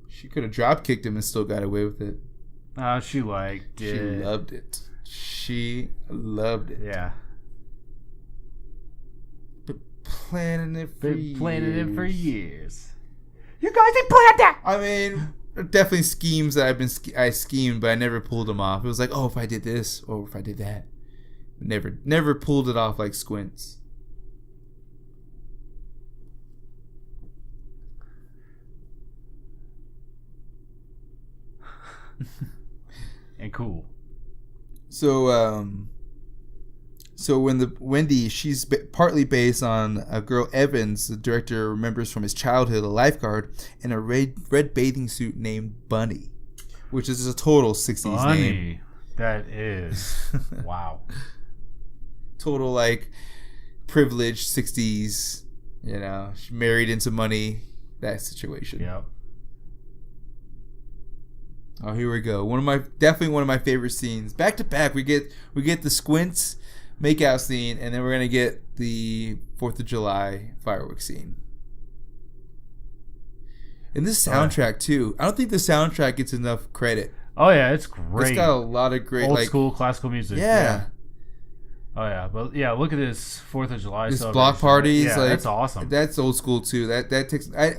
She could have drop kicked him and still got away with it. She liked it. She loved it. She loved it. Yeah. Been planning it for years. You guys didn't plan that. I mean, definitely schemes that I schemed, but I never pulled them off. It was like, oh, if I did this or if I did that. Never pulled it off like Squints. And cool. So when the Wendy, she's partly based on a girl Evans, the director remembers from his childhood, a lifeguard in a red bathing suit named Bunny, which is a total 60s name. That is wow. Total like privileged 60s, you know, she married into money, that situation. Yep. Oh, here we go. Definitely one of my favorite scenes. Back to back, we get the Squints makeout scene, and then we're gonna get the 4th of July fireworks scene. And this soundtrack too. I don't think the soundtrack gets enough credit. Oh yeah, it's great. It's got a lot of great old school classical music. Yeah. Oh yeah, but yeah, look at this 4th of July. This block parties, yeah, like, that's awesome. That's old school too. That takes. I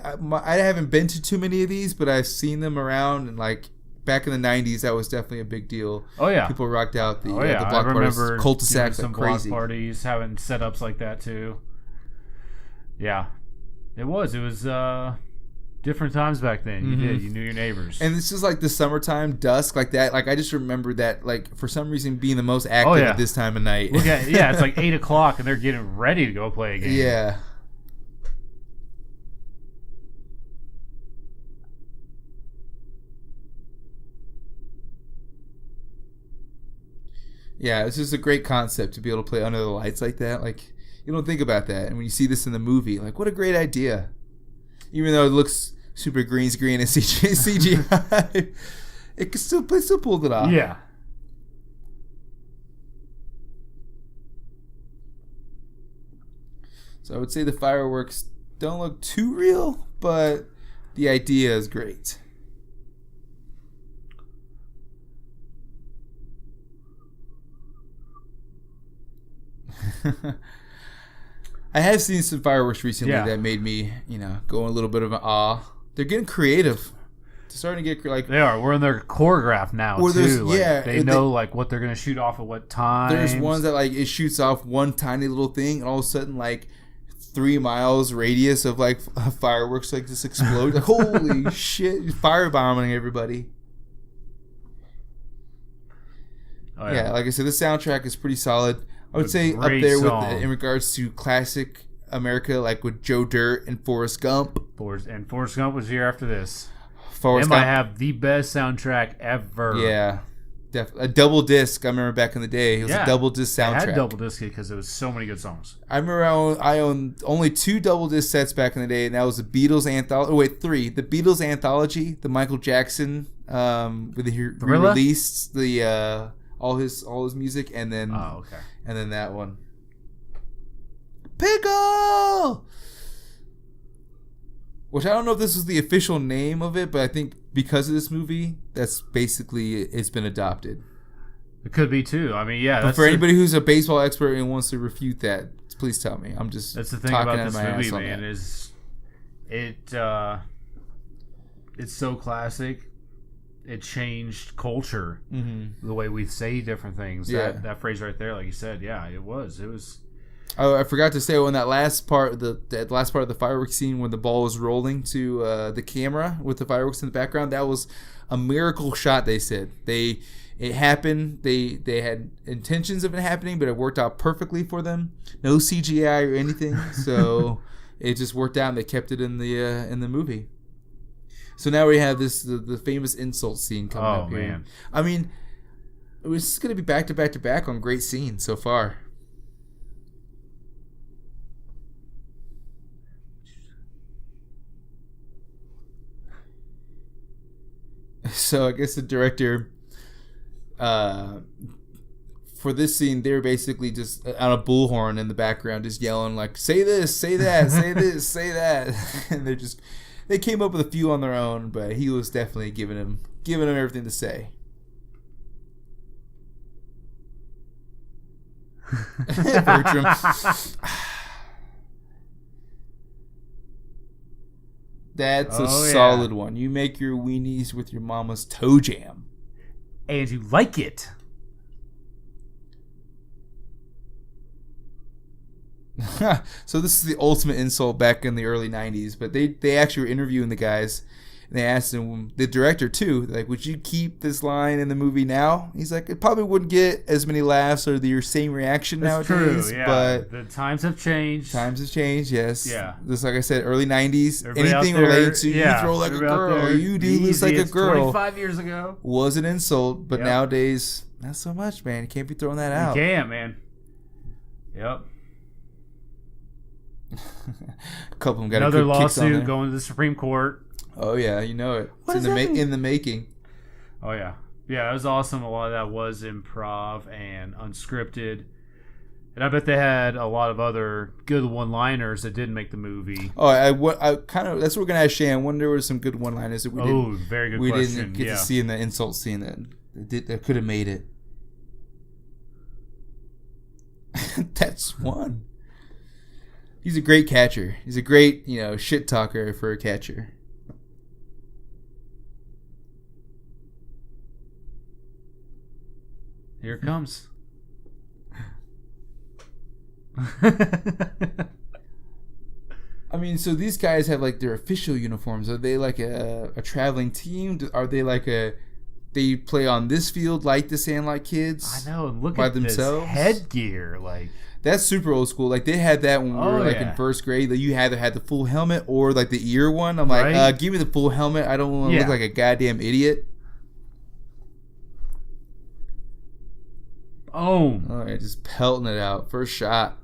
haven't been to too many of these, but I've seen them around, and like back in the 90s, that was definitely a big deal. Oh yeah, people rocked out the the block parties, cul-de-sacs, some like crazy. block parties, having setups like that too. Yeah, it was different times back then. You knew your neighbors, and it's just like the summertime dusk like that. Like I just remember that, like for some reason being the most active at this time of night. Look at it's like 8 o'clock and they're getting ready to go play a game. Yeah. Yeah, it's just a great concept to be able to play under the lights like that. Like, you don't think about that. And when you see this in the movie, like, what a great idea. Even though it looks super green screen and CGI, it still pulled it off. Yeah. So I would say the fireworks don't look too real, but the idea is great. I have seen some fireworks recently that made me, go in a little bit of an awe. They're getting creative. They're starting to get like they are. We're in their choreograph now too. Like, they know like what they're gonna shoot off at what time. There's ones that like it shoots off one tiny little thing, and all of a sudden like 3 miles radius of like fireworks like just explode. Like holy shit, firebombing everybody. Oh, yeah, like I said, the soundtrack is pretty solid. I would say up there with in regards to classic America, like with Joe Dirt and Forrest Gump. And Forrest Gump was here after this. Forrest Gump might have the best soundtrack ever. Yeah, a double disc. I remember back in the day, it was a double disc soundtrack. I had double disc because there was so many good songs. I remember I owned only 2 double disc sets back in the day, and that was the Beatles anthology. Oh wait, 3. The Beatles anthology, the Michael Jackson, with he released the all his music, and then and then that one. Pickle! Which I don't know if this was the official name of it, but I think because of this movie, that's basically it's been adopted. It could be too. I mean, yeah. But for anybody who's a baseball expert and wants to refute that, please tell me. I'm just that's the thing about this movie, man. Is it's so classic. It changed culture, the way we say different things. Yeah. That phrase right there, like you said, it was. Oh, I forgot to say when that last part of the fireworks scene when the ball was rolling to the camera with the fireworks in the background, that was a miracle shot. They said it happened. They had intentions of it happening, but it worked out perfectly for them. No CGI or anything, so it just worked out, and they kept it in the movie. So now we have the famous insult scene coming up here. Man. I mean, This is going to be back to back to back on great scenes so far. So I guess the director, for this scene, they're basically just on a bullhorn in the background, just yelling like, "Say this, say that, say this, say that," and they came up with a few on their own, but he was definitely giving them everything to say. Bertram. That's a solid one. You make your weenies with your mama's toe jam. And you like it. So this is the ultimate insult back in the early 90s. But they actually were interviewing the guys. And they asked him, the director too, like, would you keep this line in the movie now? He's like, it probably wouldn't get as many laughs or your same reaction That's nowadays. True, yeah. But the times have changed. Times have changed, yes. Yeah. Just like I said, early 90s. Everybody anything related to you throw like a girl, you do this like a girl. 25 years ago. Was an insult, but nowadays, not so much, man. You can't be throwing that out. You can't, man. Yep. A couple of them got another a lawsuit going to the Supreme Court. Oh yeah, you know it. It's in the making. Oh yeah, yeah. It was awesome. A lot of that was improv and unscripted, and I bet they had a lot of other good one-liners that didn't make the movie. Oh, I kind of that's what we're gonna ask Shane. I wonder there were some good one-liners that we didn't. Very good. We question. didn't get to see in the insult scene that could have made it. That's one. He's a great catcher. He's a great, shit talker for a catcher. Here it comes. I mean, so these guys have like their official uniforms. Are they like a traveling team? Are they like they play on this field like the Sandlot kids? I know. Look by at themselves? This headgear. Like that's super old school. Like they had that when we were like in first grade. Like, you either had the full helmet or like the ear one. I'm like, give me the full helmet. I don't want to look like a goddamn idiot. Oh, yeah, just pelting it out. First shot.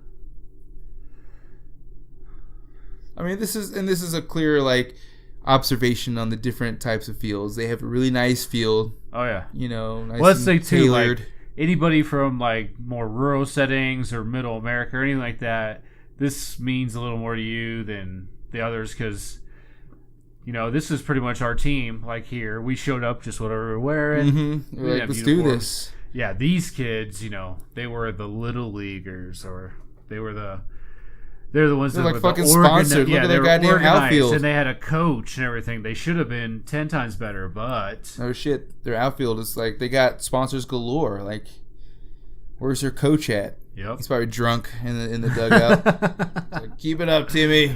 I mean, this is a clear like observation on the different types of fields. They have a really nice field. Oh yeah. Nice. Let's say too, tailored. like anybody from like more rural settings or middle America or anything like that, this means a little more to you than the others because this is pretty much our team. Like here, we showed up just whatever we're wearing. Mm-hmm. Like, let's do this. Yeah, these kids, they were the little leaguers, or they're the ones that like were fucking sponsored. Look at their goddamn outfield, and they had a coach and everything. They should have been 10 times better, but oh shit, their outfield is like they got sponsors galore. Like, where's their coach at? Yep, he's probably drunk in the dugout. Like, keep it up, Timmy.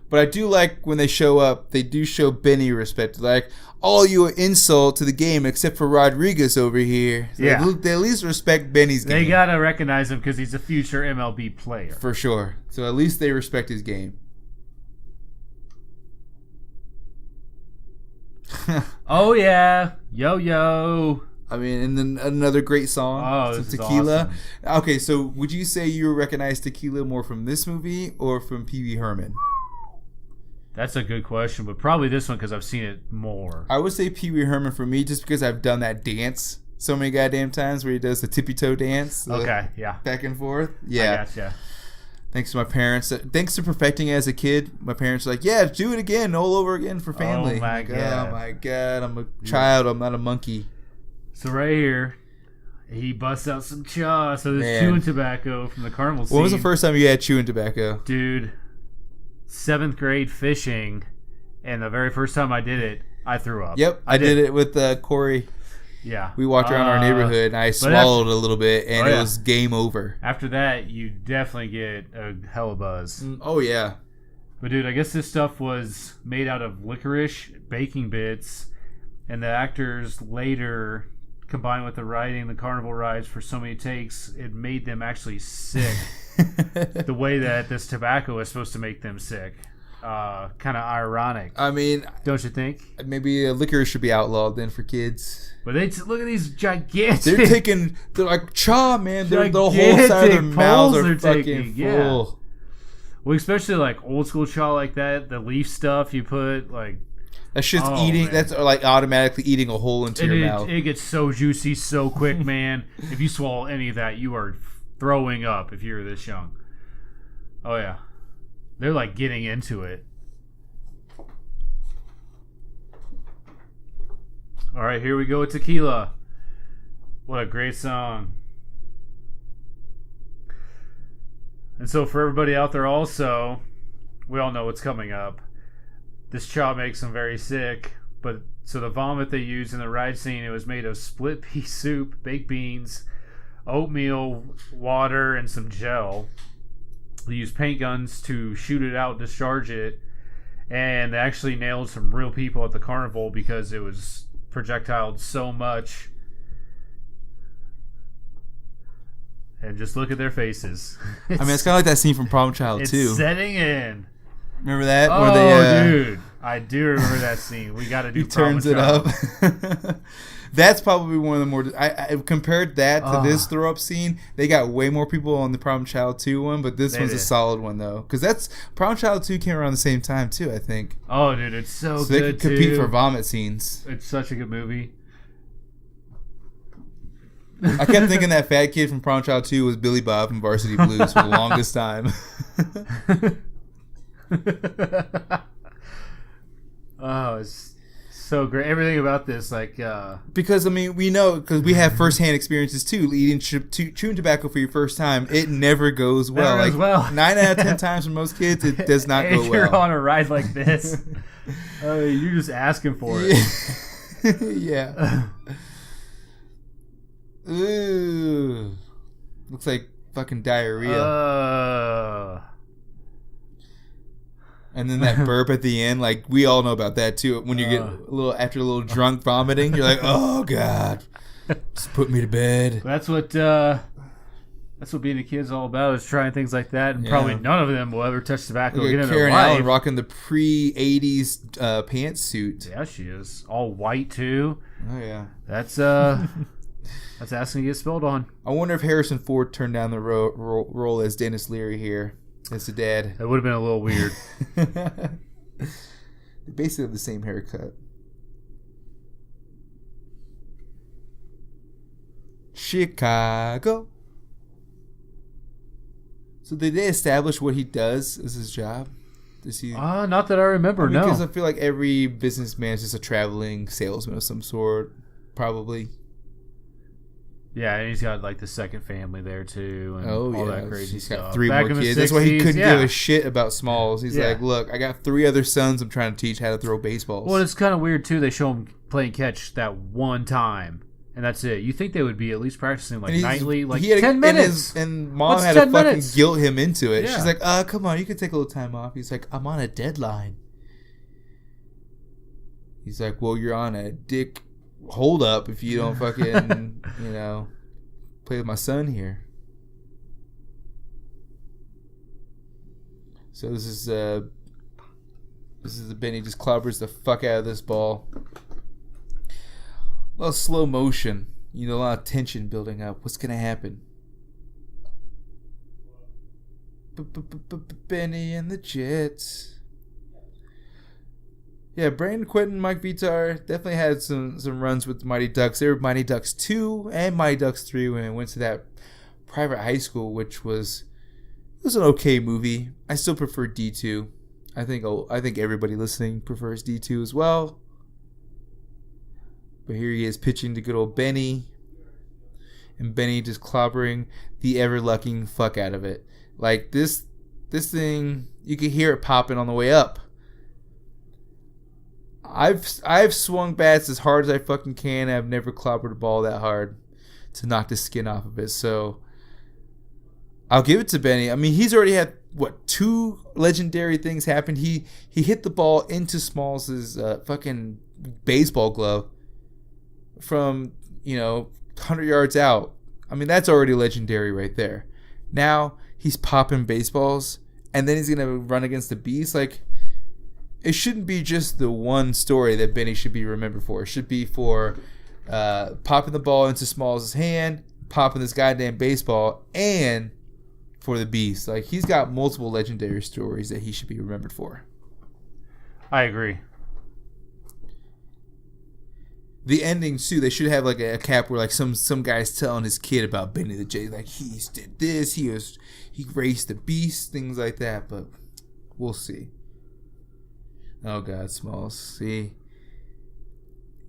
But I do like when they show up, they do show Benny respect. Like, all you are insult to the game except for Rodriguez over here. So yeah. They at least respect Benny's game. They got to recognize him because he's a future MLB player. For sure. So at least they respect his game. Oh, yeah. Yo. I mean, and then another great song. Oh, this Tequila. Is awesome. Okay, so would you say you recognize Tequila more from this movie or from Pee Wee Herman? That's a good question, but probably this one because I've seen it more. I would say Pee Wee Herman for me just because I've done that dance so many goddamn times where he does the tippy toe dance. Okay, yeah. Back and forth. Yeah. I gotcha. Thanks to my parents. Thanks to perfecting it as a kid. My parents are like, yeah, do it again, all over again for family. Oh, my God. Oh, my God. I'm a child. I'm not a monkey. So right here, he busts out some chaw. So there's chewing tobacco from the carnival scene. When was the first time you had chewing tobacco? Dude, 7th grade fishing, and the very first time I did it, I threw up. Yep, I did it with Corey. Yeah. We walked around our neighborhood, and I swallowed a little bit, and it was game over. After that, you definitely get a hella buzz. Oh, yeah. But, dude, I guess this stuff was made out of licorice, baking bits, and the actors later, combined with the writing, the carnival rides for so many takes, it made them actually sick. The way that this tobacco is supposed to make them sick. kind of ironic. I mean, don't you think? Maybe liquor should be outlawed then for kids. But look at these gigantic. They're like chaw, man. The whole side of their mouths are fucking full. Yeah. Well, especially like old school chaw like that, the leaf stuff you put like. That shit's eating. Man. That's like automatically eating a hole into your mouth. It gets so juicy so quick, man. If you swallow any of that, you are throwing up. If you're this young. Oh yeah, they're like getting into it. All right, here we go with Tequila. What a great song. And so for everybody out there also, we all know what's coming up. This chow makes them very sick. But so the vomit they used in the ride scene, it was made of split pea soup, baked beans, oatmeal, water, and some gel. They used paint guns to shoot it out, discharge it. And they actually nailed some real people at the carnival because it was projectiled so much. And just look at their faces. I mean, it's kind of like that scene from Problem Child it's 2. It's setting in. Remember that? Oh, dude. I do remember that scene. We got to do Problem Child. He turns it up. That's probably one of the more... I compared that to this throw-up scene. They got way more people on the Problem Child 2 one, but this one's a solid one, though. Because that's... Problem Child 2 came around the same time, too, I think. Oh, dude, it's so good, they could compete for vomit scenes. It's such a good movie. I kept thinking that fat kid from Problem Child 2 was Billy Bob from Varsity Blues for the longest time. Oh, it's so great. Everything about this, like... Because, I mean, we know, because we have first-hand experiences, too. Eating chewing tobacco for your first time, it never goes well. Never goes well. 9 out of 10 times for most kids, it does not go well. If you're on a ride like this, you're just asking for it. Yeah. Ooh. Looks like fucking diarrhea. And then that burp at the end, like we all know about that too. When you get after a little drunk vomiting, you're like, "Oh God, just put me to bed." That's what being a kid's all about, is trying things like that. And probably none of them will ever touch tobacco again in their life. Karen Allen rocking the pre-80s pantsuit. Yeah, she is all white too. Oh yeah, that's asking to get spilled on. I wonder if Harrison Ford turned down the role as Dennis Leary here. As the dad. That would have been a little weird. They basically have the same haircut. Chicago. So did they establish what he does as his job? Does he? Not that I remember. No, because I feel like every businessman is just a traveling salesman of some sort, probably. Yeah, and he's got like the second family there too, and all that crazy stuff. He's got 3 more kids. That's why he couldn't give a shit about Smalls. He's like, look, I got 3 other sons I'm trying to teach how to throw baseballs. Well, it's kind of weird too. They show him playing catch that one time, and that's it. You think they would be at least practicing like nightly, like 10 minutes. And Mom had to fucking guilt him into it. Yeah. She's like, come on, you can take a little time off. He's like, I'm on a deadline. He's like, well, you're on a dick hold up if you don't fucking, play with my son here. So this is the Benny just clobbers the fuck out of this ball. A lot of slow motion, a lot of tension building up. What's gonna happen? Benny and the Jets. Yeah, Brandon Quinton, Mike Vitar definitely had some runs with the Mighty Ducks. They were Mighty Ducks 2 and Mighty Ducks 3 when it went to that private high school, which was an okay movie. I still prefer D2. I think everybody listening prefers D2 as well. But here he is pitching to good old Benny. And Benny just clobbering the ever-lucking fuck out of it. Like, this thing, you can hear it popping on the way up. I've swung bats as hard as I fucking can. I've never clobbered a ball that hard to knock the skin off of it. So I'll give it to Benny. I mean, he's already had 2 legendary things happen. He hit the ball into Smalls' fucking baseball glove from 100 yards out. I mean, that's already legendary right there. Now he's popping baseballs, and then he's gonna run against the Beast. Like, it shouldn't be just the one story that Benny should be remembered for. It should be for popping the ball into Smalls' hand, popping this goddamn baseball, and for the Beast. Like, he's got multiple legendary stories that he should be remembered for. I agree. The endings too, they should have like a cap where like some guy's telling his kid about Benny the J, like he did this, he raced the Beast, things like that. But we'll see. Oh God, Smalls, see,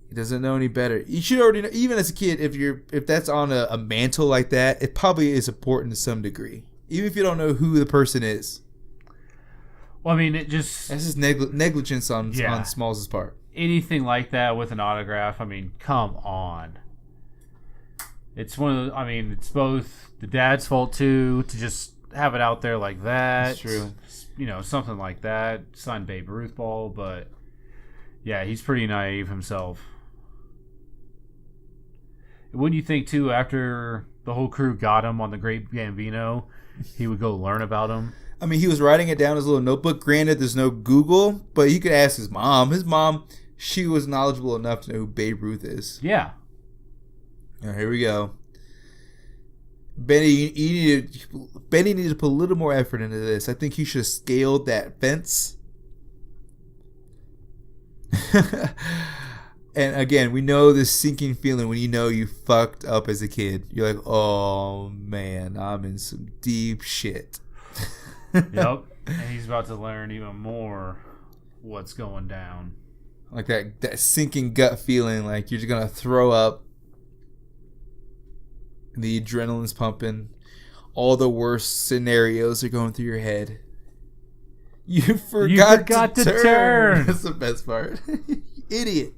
he doesn't know any better. You should already know, even as a kid, if that's on a mantle like that, it probably is important to some degree, even if you don't know who the person is. Well, I mean, it just that's just negligence on Smalls' part. Anything like that with an autograph, I mean, come on. It's one of the, I mean, it's both the dad's fault too to just have it out there like that. That's true. You know, something like that. Signed Babe Ruth ball, but yeah, he's pretty naive himself. Wouldn't you think too, after the whole crew got him on the Great Gambino, he would go learn about him? I mean, he was writing it down in his little notebook. Granted, there's no Google, but he could ask his mom. His mom, she was knowledgeable enough to know who Babe Ruth is. Yeah. All right, here we go. Benny needed to put a little more effort into this. I think he should have scaled that fence. And again, we know this sinking feeling when you know you fucked up as a kid. You're like, oh man, I'm in some deep shit. Yep. And he's about to learn even more what's going down. Like that sinking gut feeling, like you're just gonna throw up. The adrenaline's pumping. All the worst scenarios are going through your head. You forgot to turn. That's the best part. Idiot.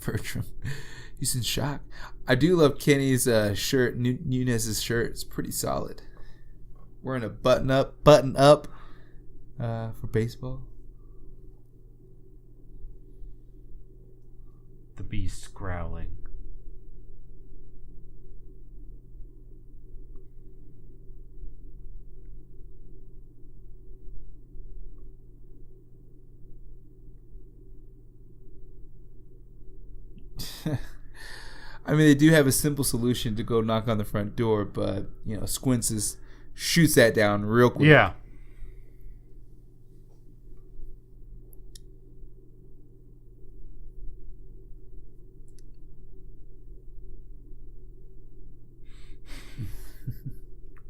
Bertram. He's in shock. I do love Kenny's shirt. Nunez's shirt. It's pretty solid. Wearing a button up for baseball. The Beast growling. I mean, they do have a simple solution to go knock on the front door, but Squints shoots that down real quick. Yeah.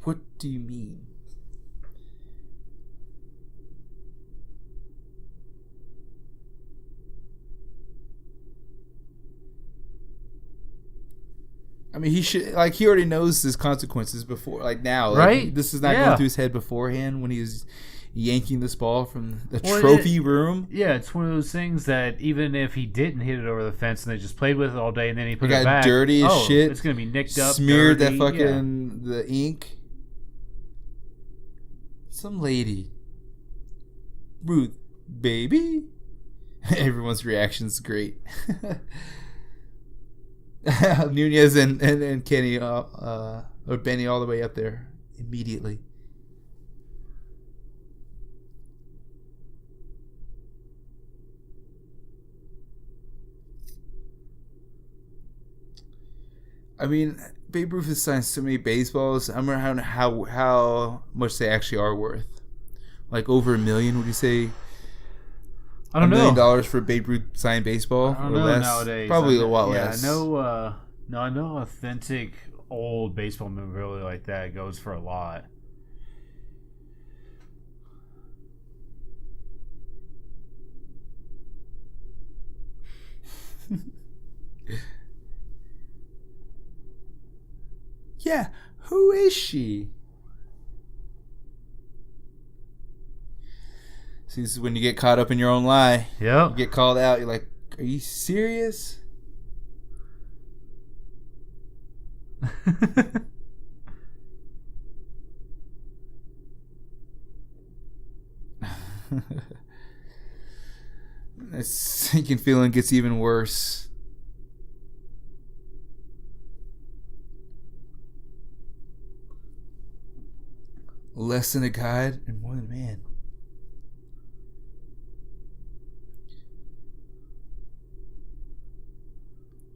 What do you mean? I mean, he should, he already knows his consequences before, now. Right? This is not going through his head beforehand when he's yanking this ball from the trophy room. Yeah, it's one of those things that even if he didn't hit it over the fence and they just played with it all day and then he put it back. Dirty as shit. It's going to be nicked up. Smeared dirty. That fucking, the ink. Some lady. Ruth, baby. Everyone's reaction's great. Nunez and Kenny or Benny all the way up there immediately. I mean, Babe Ruth has signed so many baseballs. I remember how much they actually are worth. Like over $1 million, would you say? I don't know. $1 million for Babe Ruth signed baseball? I don't or know less? nowadays. Probably a lot less. I know authentic old baseball memorabilia like that goes for a lot. Yeah, who is she? See, this is when you get caught up in your own lie. Yep. You get called out. You're like, are you serious? That sinking feeling gets even worse. less than a god and more than a man.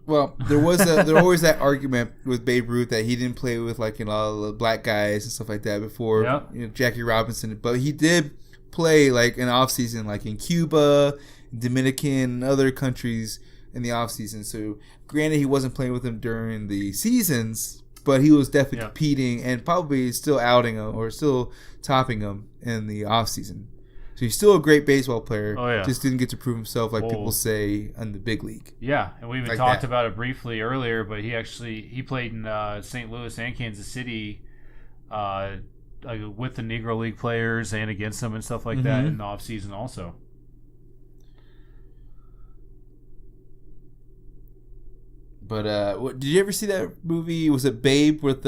Well, there always that argument with Babe Ruth that he didn't play with like all the black guys and stuff like that before Jackie Robinson, but he did play like in off season, like in Cuba, Dominican, and other countries in the off season. So, granted, he wasn't playing with them during the seasons, but he was definitely competing and probably still outing him or still topping him in the off season. So he's still a great baseball player. Oh, yeah. Just didn't get to prove himself like people say in the big league. Yeah, and we even talked about it briefly earlier, but he played in St. Louis and Kansas City with the Negro League players and against them and stuff like that in the offseason also. But did you ever see that movie? Was it Babe with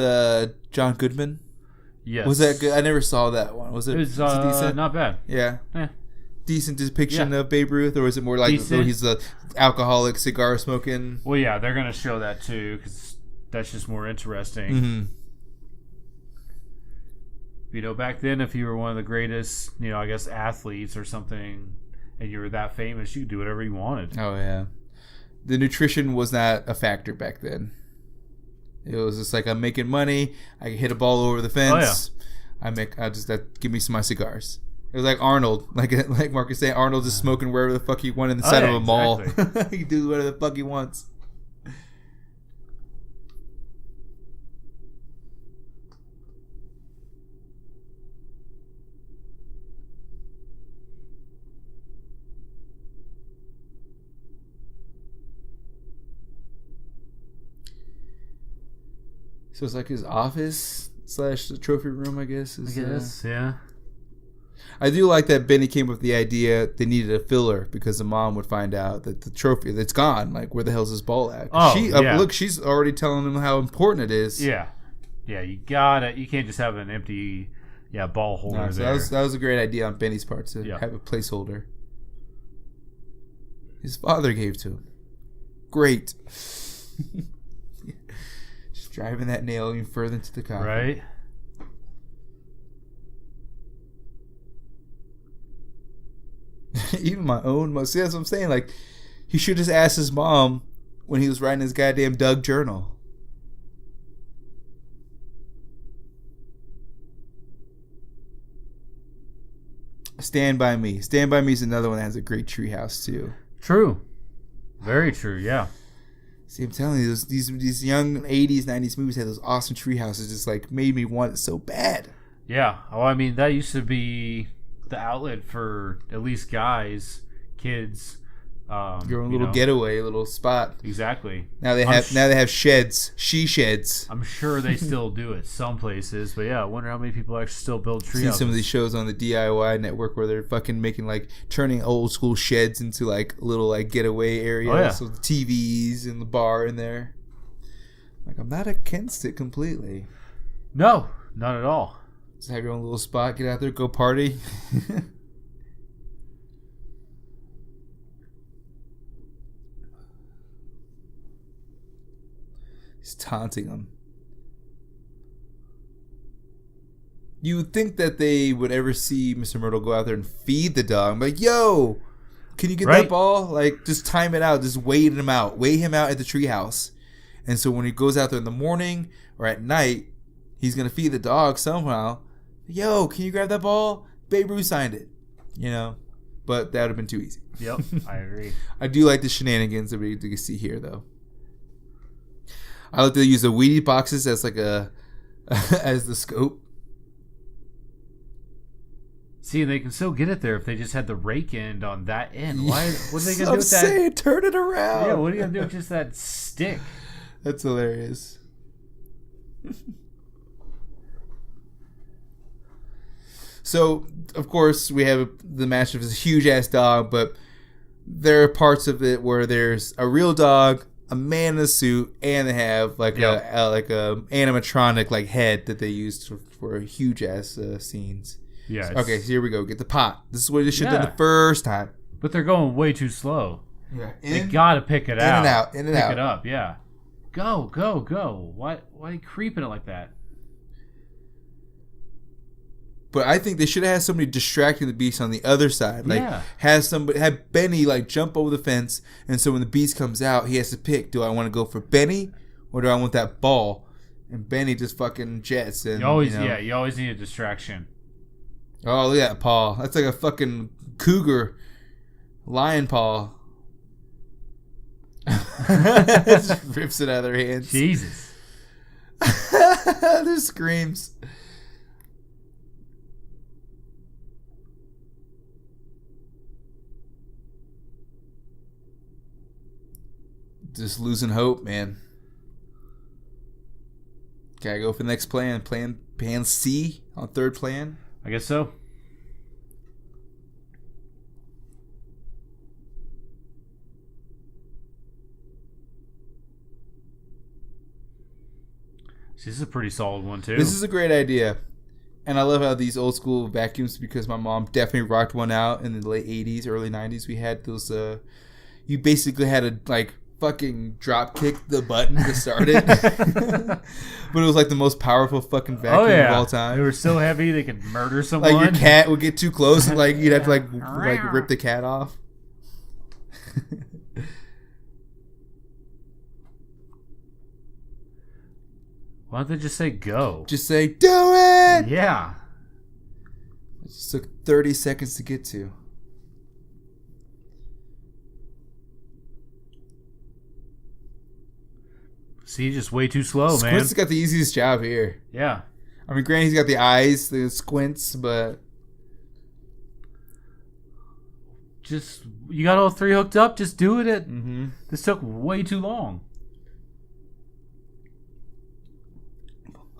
John Goodman? Yes. Was that good? I never saw that one. Was it decent? Not bad. Yeah. Decent depiction of Babe Ruth, or was it more like he's a alcoholic, cigar smoking? Well, yeah, they're going to show that too because that's just more interesting. Back then, if you were one of the greatest, I guess athletes or something, and you were that famous, you could do whatever you wanted. Oh yeah, the nutrition was not a factor back then. It was just like, I'm making money. I can hit a ball over the fence. Oh, yeah. Give me some of my cigars. It was like Arnold, like Marcus said, Arnold just smoking wherever the fuck he wanted in the side of a mall. He can do whatever the fuck he wants. So it's like his office / the trophy room, I guess. Yeah. I do like that Benny came up with the idea they needed a filler because the mom would find out that the trophy, it's gone. Like, where the hell's this ball at? Look, she's already telling him how important it is. Yeah. Yeah, you can't just have an empty ball holder there. That was a great idea on Benny's part to have a placeholder. His father gave to him. Great. Driving that nail even further into the coffin. Right. Even my own. See, that's what I'm saying. Like, he should just ask his mom when he was writing his goddamn Doug journal. Stand By Me. Stand By Me is another one that has a great treehouse, too. True. Very true, yeah. See, I'm telling you, these young 80s, 90s movies had those awesome tree houses, just like made me want it so bad. Yeah. Oh, I mean, that used to be the outlet for at least guys, kids. Your own little getaway, little spot. Exactly. Now they have sheds, she sheds. I'm sure they still do it some places, but yeah, I wonder how many people actually still build tree houses. Some of these shows on the DIY network where they're fucking making turning old school sheds into little getaway areas. Oh, yeah. So the TVs and the bar in there. I'm not against it completely. No, not at all. Just have your own little spot, get out there, go party. He's taunting him. You would think that they would ever see Mr. Myrtle go out there and feed the dog. I'm like, yo, can you get that ball? Just time it out. Just weigh him out. Weigh him out at the treehouse. And so when he goes out there in the morning or at night, he's going to feed the dog somehow. Yo, can you grab that ball? Babe Ruth signed it. But that would have been too easy. Yep, I agree. I do like the shenanigans that we can see here, though. I like to use the Wheaties boxes as as the scope. See, they can still get it there if they just had the rake end on that end. What are they gonna do with that? Turn it around. Yeah, what are you gonna do with just that stick? That's hilarious. So, of course, we have the match of this huge ass dog, but there are parts of it where there's a real dog, a man in a suit, and they have a animatronic head that they use for huge ass scenes. Yeah. Okay, so here we go. Get the pot. This is what they should have done the first time. But they're going way too slow. Yeah. They gotta pick it out. In and out. In and out. Pick it up. Yeah. Go, go, go. Why are you creeping it like that? But I think they should have had somebody distracting the beast on the other side. Like, Yeah. have Benny, like, jump over the fence. And so when the beast comes out, he has to pick, do I want to go for Benny or do I want that ball? And Benny just fucking jets. And, You always need a distraction. Oh, look at that paw. That's like a fucking cougar lion paw. Just rips it out of their hands. Jesus. There's screams. Just losing hope, man. Gotta go for the next plan. Plan C on third plan. I guess so. This is a pretty solid one, too. This is a great idea. And I love how these old school vacuums, because my mom definitely rocked one out in the late 80s, early 90s. We had those, you basically had to, like, fucking drop kick the button to start it. But it was, like, the most powerful fucking vacuum of all time. They were so heavy they could murder someone. Like, your cat would get too close and, like, you'd have to, like rip the cat off. Why don't they just say go? Just say, do it! Yeah. It just took 30 seconds to get to. See, just way too slow, man. Squint's got the easiest job here. Yeah. I mean, granted, he's got the eyes, the squints, but... Just, you got all three hooked up, just do it. Mm-hmm. This took way too long.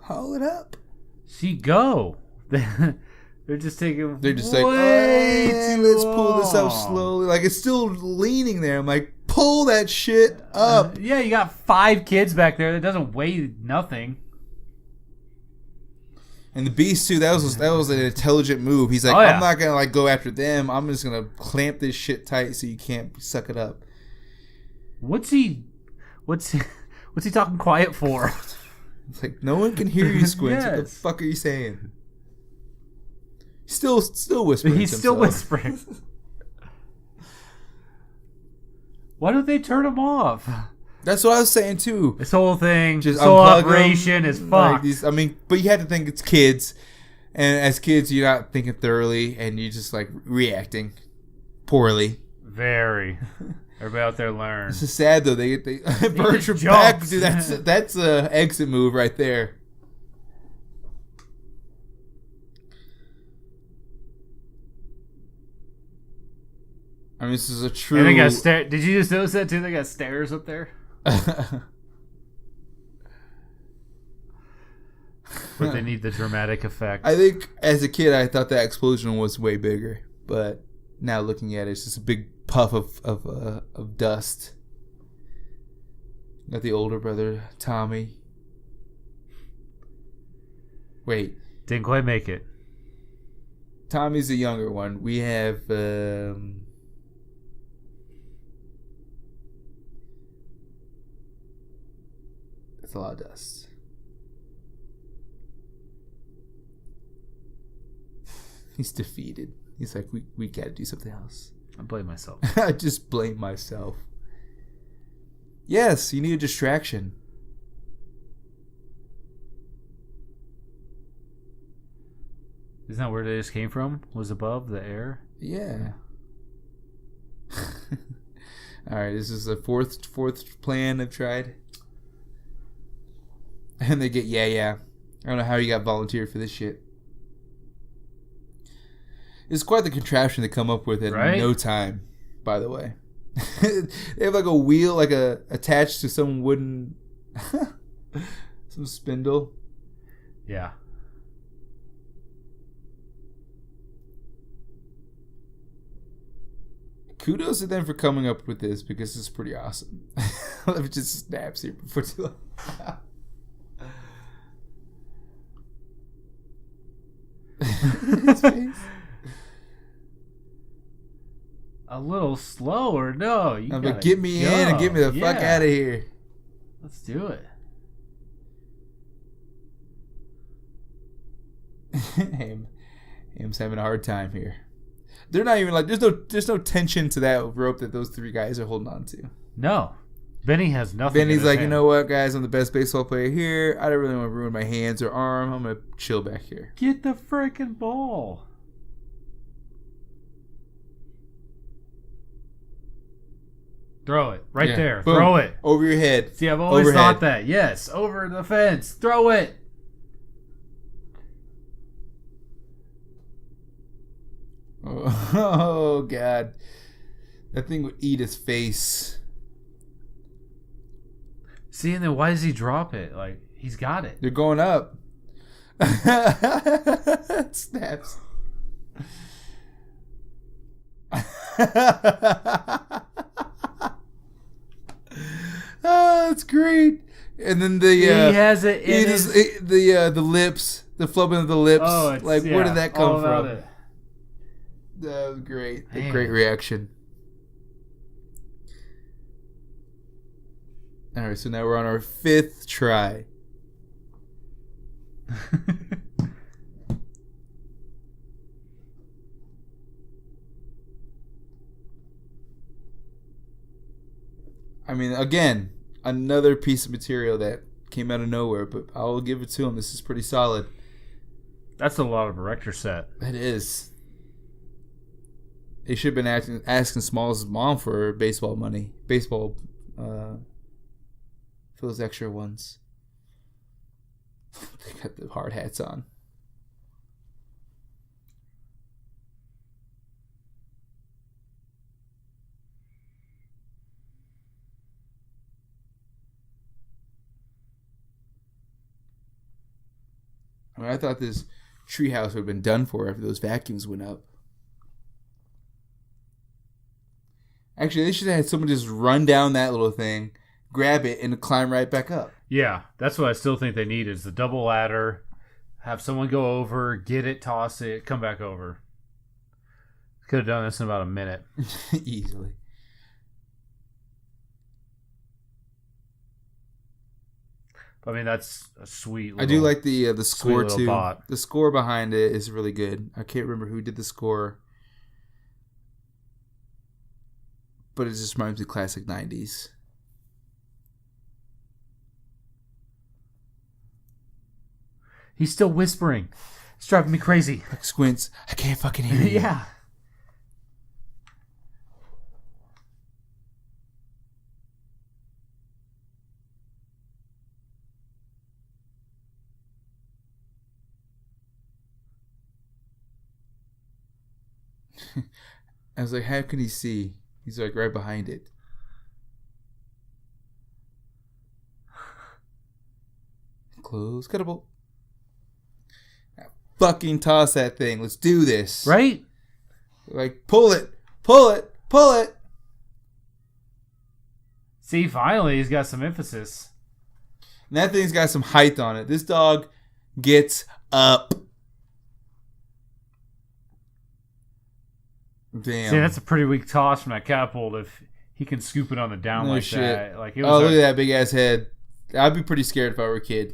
Haul it up. See, go. They're just taking They're just way like, too let's long. pull this up slowly. Like, it's still leaning there. I'm like, pull that shit up. Yeah, you got 5 kids back there. That doesn't weigh nothing. And the beast too. That was an intelligent move. He's like, Oh, yeah. I'm not gonna like go after them. I'm just gonna clamp this shit tight so you can't suck it up. What's he talking quiet for? It's like, no one can hear you, Squints. What the Yes. fuck are you saying? Still whispering. He's to still himself. whispering. Why don't they turn him off? That's what I was saying too. This whole thing, Just this whole unplug 'em, operation is like fucked. but you had to think it's kids, and as kids, you're not thinking thoroughly, and you're just like reacting poorly. Very. Everybody out there learn. This is sad though. They Bertram jumps. back, dude. That's a exit move right there. I mean, this is a true. And they got Did you just notice that too? They got stairs up there. But they need the dramatic effect. I think as a kid, I thought that explosion was way bigger, but now looking at it, it's just a big puff of dust. Got the older brother, Tommy. Wait, Didn't quite make it. Tommy's the younger one. We have that's a lot of dust. He's defeated. He's like, we gotta do something else. I blame myself. I just blame myself. Yes, you need a distraction. Isn't that where they just came from? Was above the air? Yeah. All right, this is the fourth plan I've tried. And they get yeah. I don't know how you got volunteered for this shit. It's quite the contraption to come up with in Right? no time, by the way. They have like a wheel, like attached to some wooden, some spindle. Yeah. Kudos to them for coming up with this because it's pretty awesome. Let me just snaps here before too long. His face. A little slower. No, you I'm gotta like, get me go. in and get me the fuck Yeah. out of here. Let's do it. Ham's having a hard time here. They're not even like there's no tension to that rope that those three guys are holding on to. No. Benny has nothing. Benny's like, you know what, guys? I'm the best baseball player here. I don't really want to ruin my hands or arm. I'm gonna chill back here. Get the freaking ball. Throw it. Right there. Boom. Throw it. Over your head. See, I've always Overhead. thought that. Yes. Over the fence. Throw it. Oh, God. That thing would eat his face. See, and then why does he drop it? Like, he's got it. They're going up. Snaps. Oh, that's great. And then he has it in the lips, the flubbing of the lips. Oh, like, where did that come from? It. That was great. A Man. great reaction. All right, so now we're on our 5th try. I mean, again, another piece of material that came out of nowhere, but I'll give it to him. This is pretty solid. That's a lot of erector set. It is. They should have been asking Smalls' mom for baseball money. Baseball, for those extra ones. They got the hard hats on. I mean, I thought this treehouse would have been done for after those vacuums went up. Actually, they should have had someone just run down that little thing, grab it, and climb right back up. Yeah, that's what I still think they need is the double ladder. Have someone go over, get it, toss it, come back over. Could have done this in about a minute. Easily. I mean, that's a sweet little, I do like the score little too. bot. The score behind it is really good. I can't remember who did the score, but it just reminds me of classic 90s. He's still whispering. It's driving me crazy. Like Squints, I can't fucking hear you. Yeah. I was like, how can he see? He's like right behind it. Close cuttable. Now fucking toss that thing. Let's do this. Right? Like, pull it. Pull it. Pull it. See, finally, he's got some emphasis. And that thing's got some height on it. This dog gets up. Damn. See, that's a pretty weak toss from that catapult if he can scoop it on the down No like shit. that. Like, it was Oh, look at that big ass head. I'd be pretty scared if I were a kid.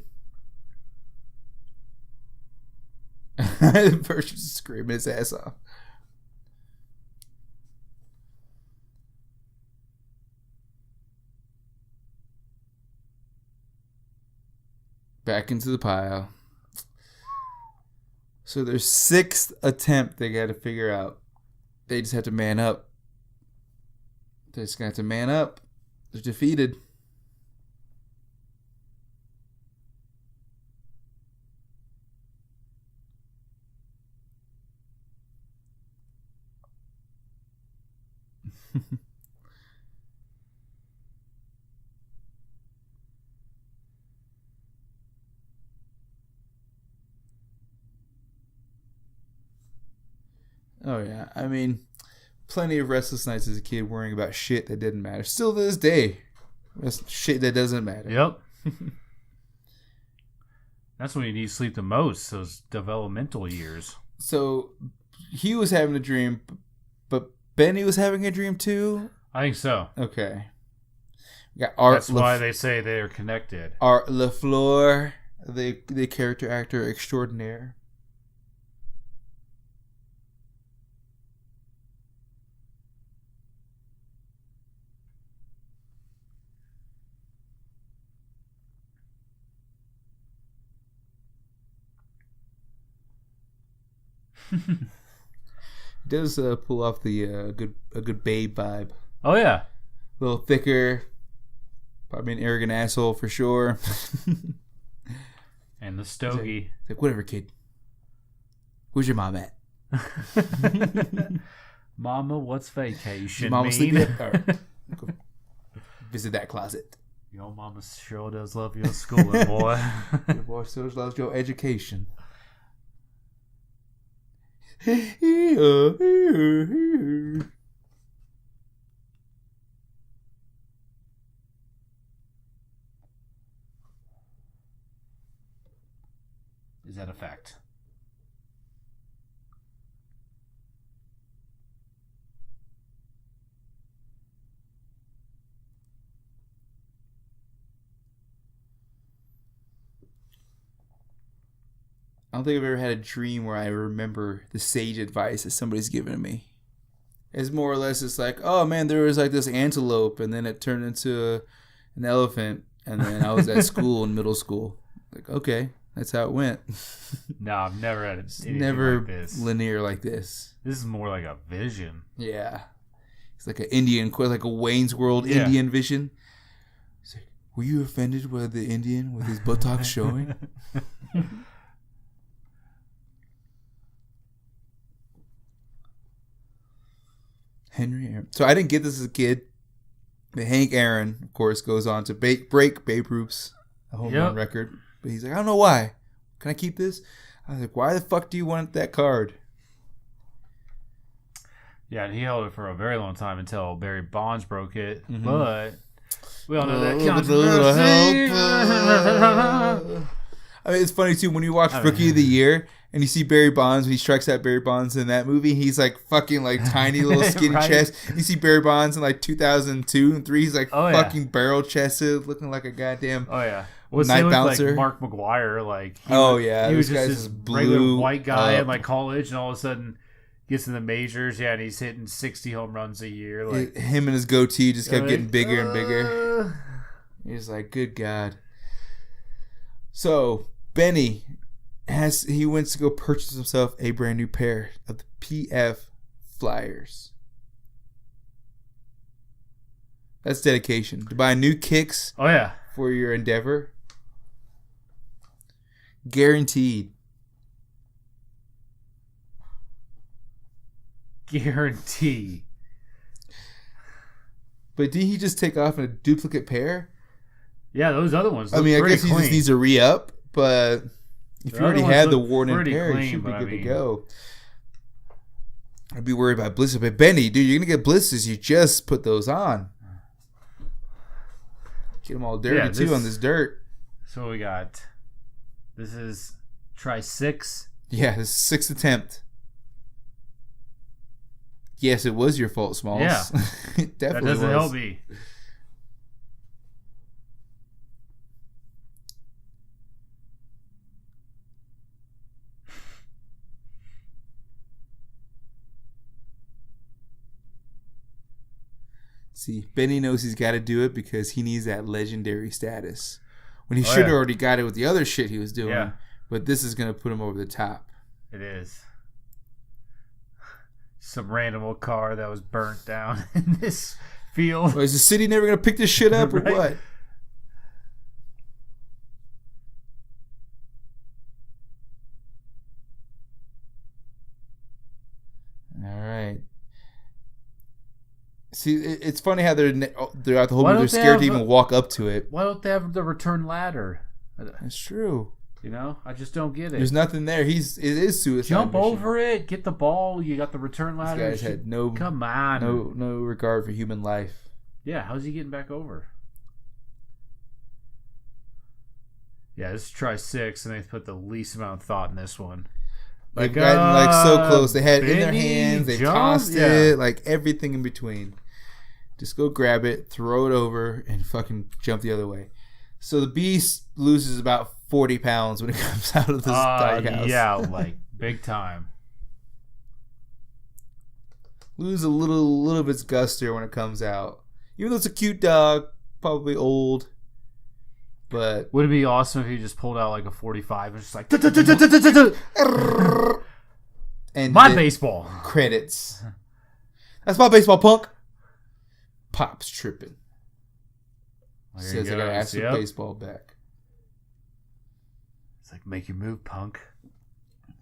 The person's just screaming his ass off. Back into the pile. So their 6th attempt they got to figure out. They just have to man up. They're just going to have to man up. They're defeated. Oh, yeah. I mean, plenty of restless nights as a kid worrying about shit that didn't matter. Still to this day, that's shit that doesn't matter. Yep. That's when you need sleep the most, those developmental years. So, he was having a dream, but Benny was having a dream too? I think so. Okay. We got Art That's why they say they're connected. Art LaFleur, the character actor extraordinaire. He does pull off the a good babe vibe. Oh yeah, A little thicker, probably an arrogant asshole for sure. and the stogie. He's like, whatever, kid. Where's your mom at? Mama, what's vacation Your mama mean? sleeping? All right. Go visit that closet. Your mama sure does love your schooling, boy. Your boy still loves your education. Is that a fact? I don't think I've ever had a dream where I remember the sage advice that somebody's given me. It's more or less, it's like, oh man, there was like this antelope, and then it turned into an elephant, and then I was at school in middle school. Like, okay, that's how it went. No, I've never had anything Never like this. linear like this. This is more like a vision. Yeah. It's like an Indian, like a Wayne's World Yeah. Indian vision. He's like, were you offended by the Indian with his buttocks showing? Henry Aaron. So I didn't get this as a kid. But Hank Aaron, of course, goes on to break Babe Ruth's home run record. But he's like, I don't know why. Can I keep this? I was like, why the fuck do you want that card? Yeah, and he held it for a very long time until Barry Bonds broke it. Mhm. But we all know that With a controversy. little help. I mean, it's funny too when you watch Rookie of the Year and you see Barry Bonds when he strikes out Barry Bonds in that movie. He's like fucking like tiny little skinny Right. chest. You see Barry Bonds in like 2002 and 3. He's like Oh, yeah. fucking barrel chested, looking like a goddamn. Oh yeah. Well, Night same with bouncer. like Mark McGuire. Like Yeah, he was this just guy's this just regular blew white guy up. in like college, and all of a sudden gets in the majors. Yeah, and he's hitting 60 home runs a year. Like Him and his goatee just kept like, getting bigger and bigger. He's like, good God. So Benny he wants to go purchase himself a brand new pair of the PF Flyers. That's dedication. To buy new kicks Oh yeah. for your endeavor. Guaranteed. Guarantee. But did he just take off in a duplicate pair? Yeah, those other ones. I look mean, I pretty guess he clean. just needs to re-up, but if The you already other ones had the look worn-in pretty pair, you clean, should be but I good to mean- go. I'd be worried about blisters. But Benny, dude, you're going to get blisters. You just put those on. Get them all dirty, Yeah, too, on this dirt. So we got. This is try 6. Yeah, this is 6th attempt. Yes, it was your fault, Smalls. Yeah. It That definitely doesn't was. help me. See, Benny knows he's got to do it because he needs that legendary status. When he Oh, should have yeah. already got it with the other shit he was doing. Yeah. But this is going to put him over the top. It is. Some random old car that was burnt down in this field. Well, is the city never going to pick this shit up or Right. what? All right. See, it's funny how throughout the whole Why movie they're don't they scared to have even walk up to it. Why don't they have the return ladder? It's true. You know, I just don't get it. There's nothing there. It is suicide. Jump mission. over it, get the ball. You got the return These ladder. guys had no Come on. no regard for human life. Yeah, how's he getting back over? Yeah, this is try 6, and they put the least amount of thought in this one. They've gotten like so close. They had it in their Benny, hands. They jump? tossed Yeah. it. Like everything in between. Just go grab it, throw it over, and fucking jump the other way. So the beast loses about 40 pounds when it comes out of this doghouse. Yeah, like big time. Lose a little of its guster when it comes out. Even though it's a cute dog, probably old. But Would it be awesome if he just pulled out like a 45 and just like And My baseball. Credits. That's my baseball, punk. Pop's tripping. There Says I gotta ask for baseball back. It's like, make your move, punk.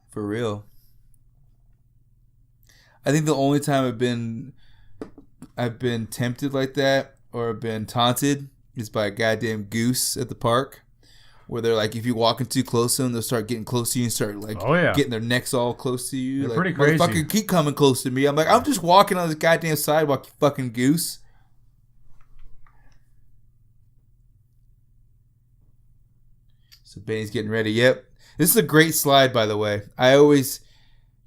For real. I think the only time I've been tempted like that or been taunted is by a goddamn goose at the park. Where they're like, if you're walking too close to them, they'll start getting close to you and start like getting their necks all close to you. They're like, pretty crazy. Motherfucker, keep coming close to me. I'm like, I'm just walking on this goddamn sidewalk, you fucking goose. So Benny's getting ready. Yep. This is a great slide, by the way. I always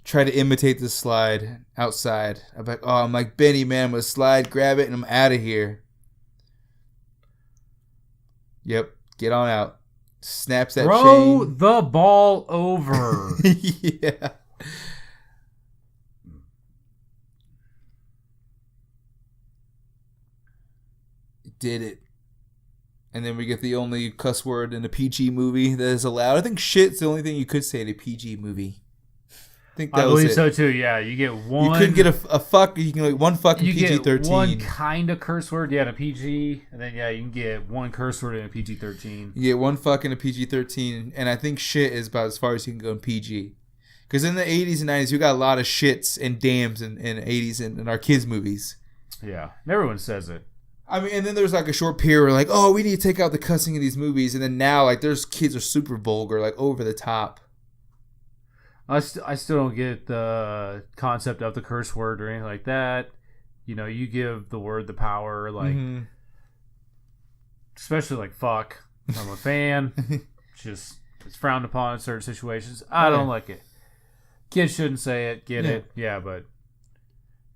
try to imitate this slide outside. I'm like, Benny, man, I'm going to slide, grab it, and I'm out of here. Yep. Get on out. Snaps that chain. Throw the ball over. Yeah. Did it. And then we get the only cuss word in a PG movie that is allowed. I think shit's the only thing you could say in a PG movie. I believe so too. Yeah, you get one. You couldn't get a fuck. You can get one fucking PG-13. You get one kind of curse word. Yeah, in a PG, and then you can get one curse word in a PG-13. You get one fuck in a PG-13, and I think shit is about as far as you can go in PG. Because in the 80s and 90s, we got a lot of shits and dams in 80s and in our kids' movies. Yeah, everyone says it. I mean, and then there's like a short period where like, oh, we need to take out the cussing in these movies, and then now like there's kids are super vulgar, like over the top. I still don't get the concept of the curse word or anything like that. You know, you give the word the power, like, especially like fuck. I'm a fan. It's frowned upon in certain situations. I don't like it. Kids shouldn't say it. Get it? Yeah, but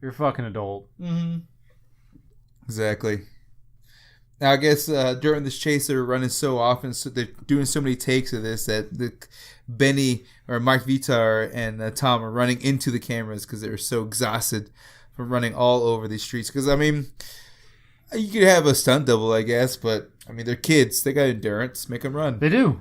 you're a fucking adult. Mm-hmm. Exactly. Now, I guess during this chase, they're running so often, so they're doing so many takes of this that Benny or Mike Vitar and Tom are running into the cameras because they're so exhausted from running all over these streets. Because, I mean, you could have a stunt double, I guess, but, I mean, they're kids. They got endurance. Make them run. They do.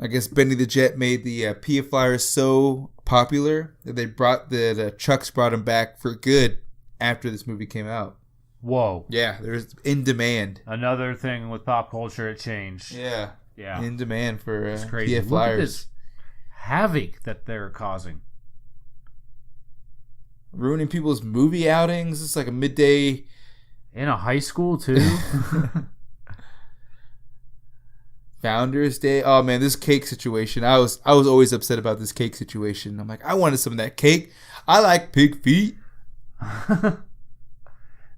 I guess Benny the Jet made the PF Flyers so popular that the Chucks brought him back for good after this movie came out. Whoa. Yeah, there's in demand. Another thing with pop culture, it changed. Yeah. Yeah. In demand for PF Flyers. Look at this havoc that they're causing. Ruining people's movie outings. It's like a midday. In a high school, too. Founders Day. Oh man, this cake situation. I was always upset about this cake situation. I'm like, I wanted some of that cake. I like pig feet.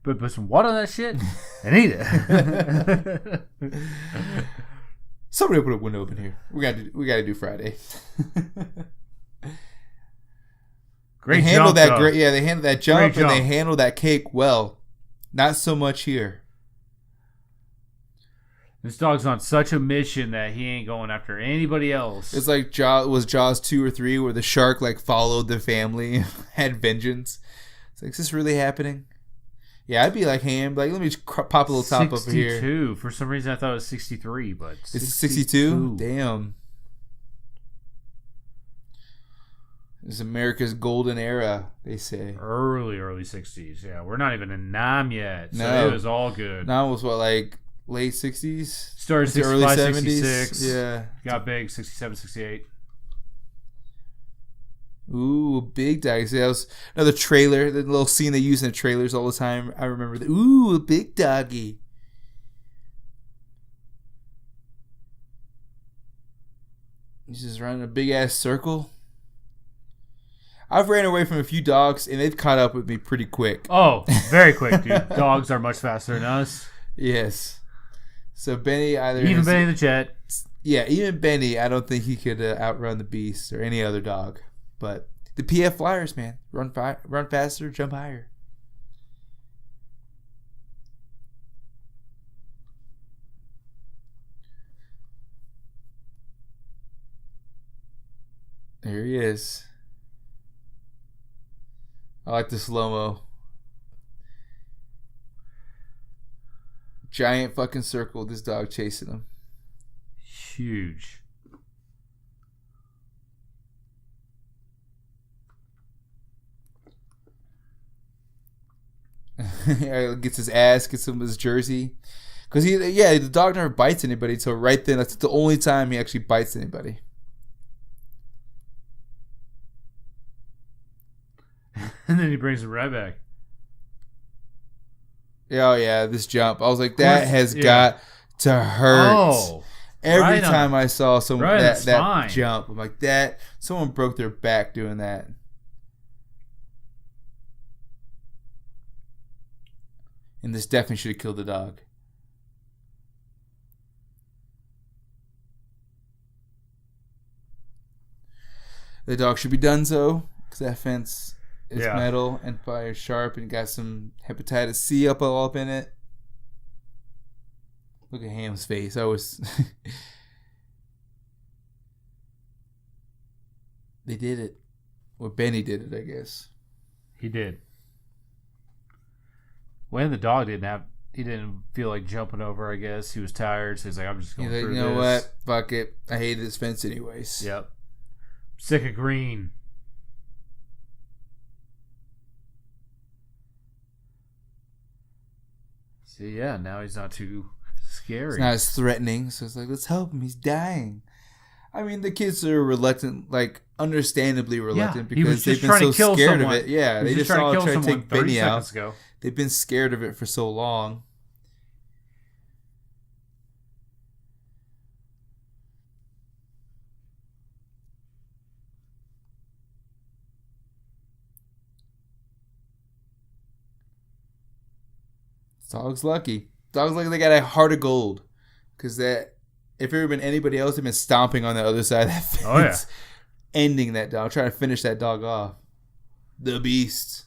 But put some water on that shit and eat it. Somebody put a window open here. We gotta do Friday. Great they handled jump. They handled that jump and they handled that cake well. Not so much here. This dog's on such a mission that he ain't going after anybody else. It's like Jaws 2 or 3 where the shark like followed the family, had vengeance. It's like, is this really happening? Yeah, I'd be like Ham. Like, let me just pop a little top over here. 62. For some reason, I thought it was 63, but it's 62. Damn. This is America's golden era, they say. Early 60s. Yeah, we're not even in Nam yet. So no. It was all good. Nam was what, like late 60s? Started 65, early 70s. 66. Yeah. Got big, 67, 68. Ooh, big dog. See, that was another trailer. The little scene they use in the trailers all the time. I remember that. Ooh, a big doggy. He's just running a big ass circle. I've ran away from a few dogs, and they've caught up with me pretty quick. Oh, very quick, dude. Dogs are much faster than us. Yes. So Benny even Benny the Jet. Yeah, even Benny, I don't think he could outrun the Beast or any other dog. But the PF Flyers, man, run faster, jump higher. There he is. I like the slow-mo. giant fucking circle. This dog chasing him. Huge. Gets his ass, gets him his jersey. Because the dog never bites anybody. So right then, that's the only time he actually bites anybody. And then he brings him right back. Oh yeah, this jump. I was like, that has got to hurt. Oh, Every time I saw someone that spine. jump, I'm like, that someone broke their back doing that. And this definitely should have killed the dog. The dog should be done so, because that fence is metal and fire sharp and got some hepatitis C all up in it. Look at Ham's face. I was... They did it. Or Benny did it, I guess. He did. When the dog he didn't feel like jumping over, I guess. He was tired, so he's like, I'm just going through this. You know what? Fuck it. I hate this fence anyways. Yep. Sick of green. See, yeah, now he's not too scary. It's not as threatening, so it's like, let's help him. He's dying. I mean, the kids are reluctant, like, understandably reluctant, because they've been so scared of it. Yeah, they just all try to take Benny out. They've been scared of it for so long. Dog's lucky. Dog's lucky they got a heart of gold. Because that, if it had been anybody else, they'd been stomping on the other side of that fence. Oh, yeah. Ending that dog. Trying to finish that dog off. The beast.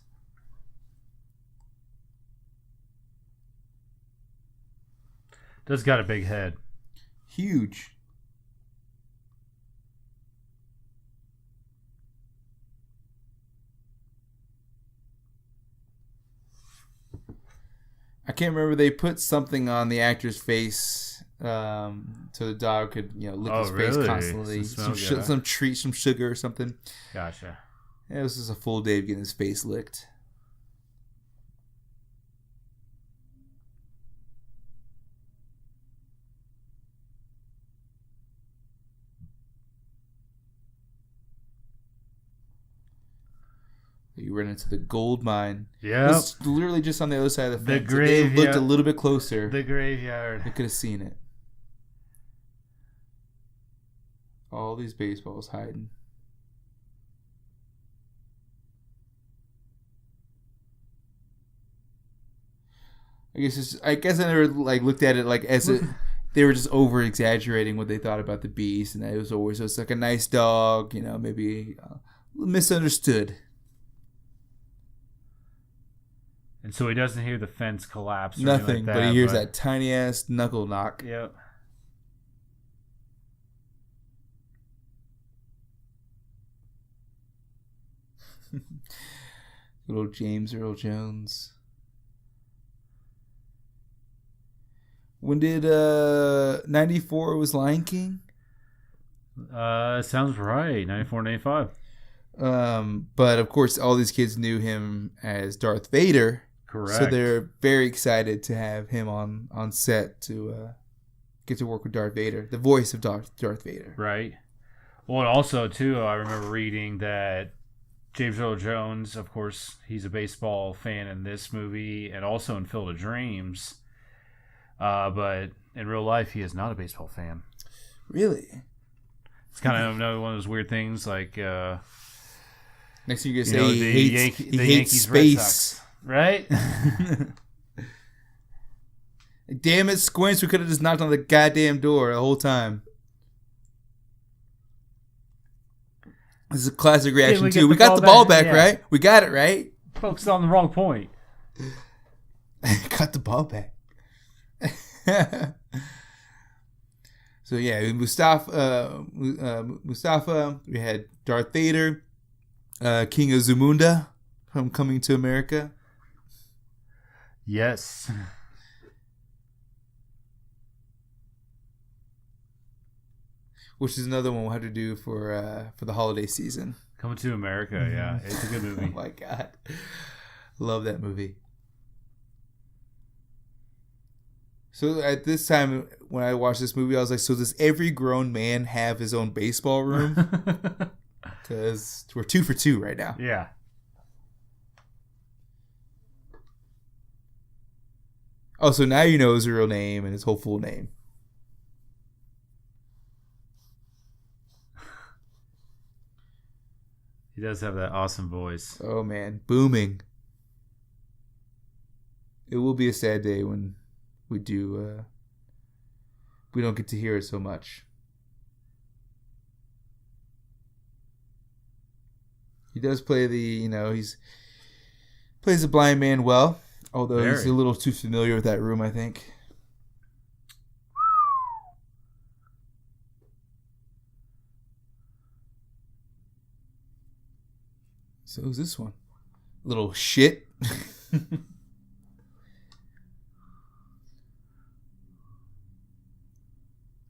Does got a big head. Huge. I can't remember. They put something on the actor's face so the dog could, lick his face constantly. Some treat, some sugar or something. Gotcha. It was just a full day of getting his face licked. You run into the gold mine. Yeah. It's literally just on the other side of the fence. The If they looked a little bit closer, the graveyard. they could have seen it. All these baseballs hiding. I guess I never looked at it as it. They were just over exaggerating what they thought about the beast, and it was always just like a nice dog, maybe misunderstood. And so he doesn't hear the fence collapse. Or Nothing, like that, but he hears that tiny ass knuckle knock. Yep. Little James Earl Jones. When did 94 was Lion King? Sounds right. 94, 95. But of course, all these kids knew him as Darth Vader. Correct. So they're very excited to have him on set to get to work with Darth Vader, the voice of Darth Vader. Right. Well, and also, too, I remember reading that James Earl Jones, of course, he's a baseball fan in this movie and also in Field of Dreams. But in real life, he is not a baseball fan. Really? It's kind of another one of those weird things like... Next thing you're going to say he hates space. Right? Damn it, Squints. We could have just knocked on the goddamn door the whole time. This is a classic reaction, too. We got the ball back, right? We got it, right? Focused on the wrong point. Got the ball back. So, yeah, Mustafa, we had Darth Vader, King of Zamunda from Coming to America. Yes. which is another one we'll have to do for the holiday season. Coming to America, yeah. It's a good movie. Oh my God. Love that movie. So at this time, when I watched this movie, I was like, so does every grown man have his own baseball room? Because we're 2 for 2 right now. Yeah. Oh, so now you know his real name and his whole full name. He does have that awesome voice. Oh, man. Booming. It will be a sad day when we don't get to hear it so much. He does play plays the blind man well, although he's a little too familiar with that room, I think. So who's this one? Little shit.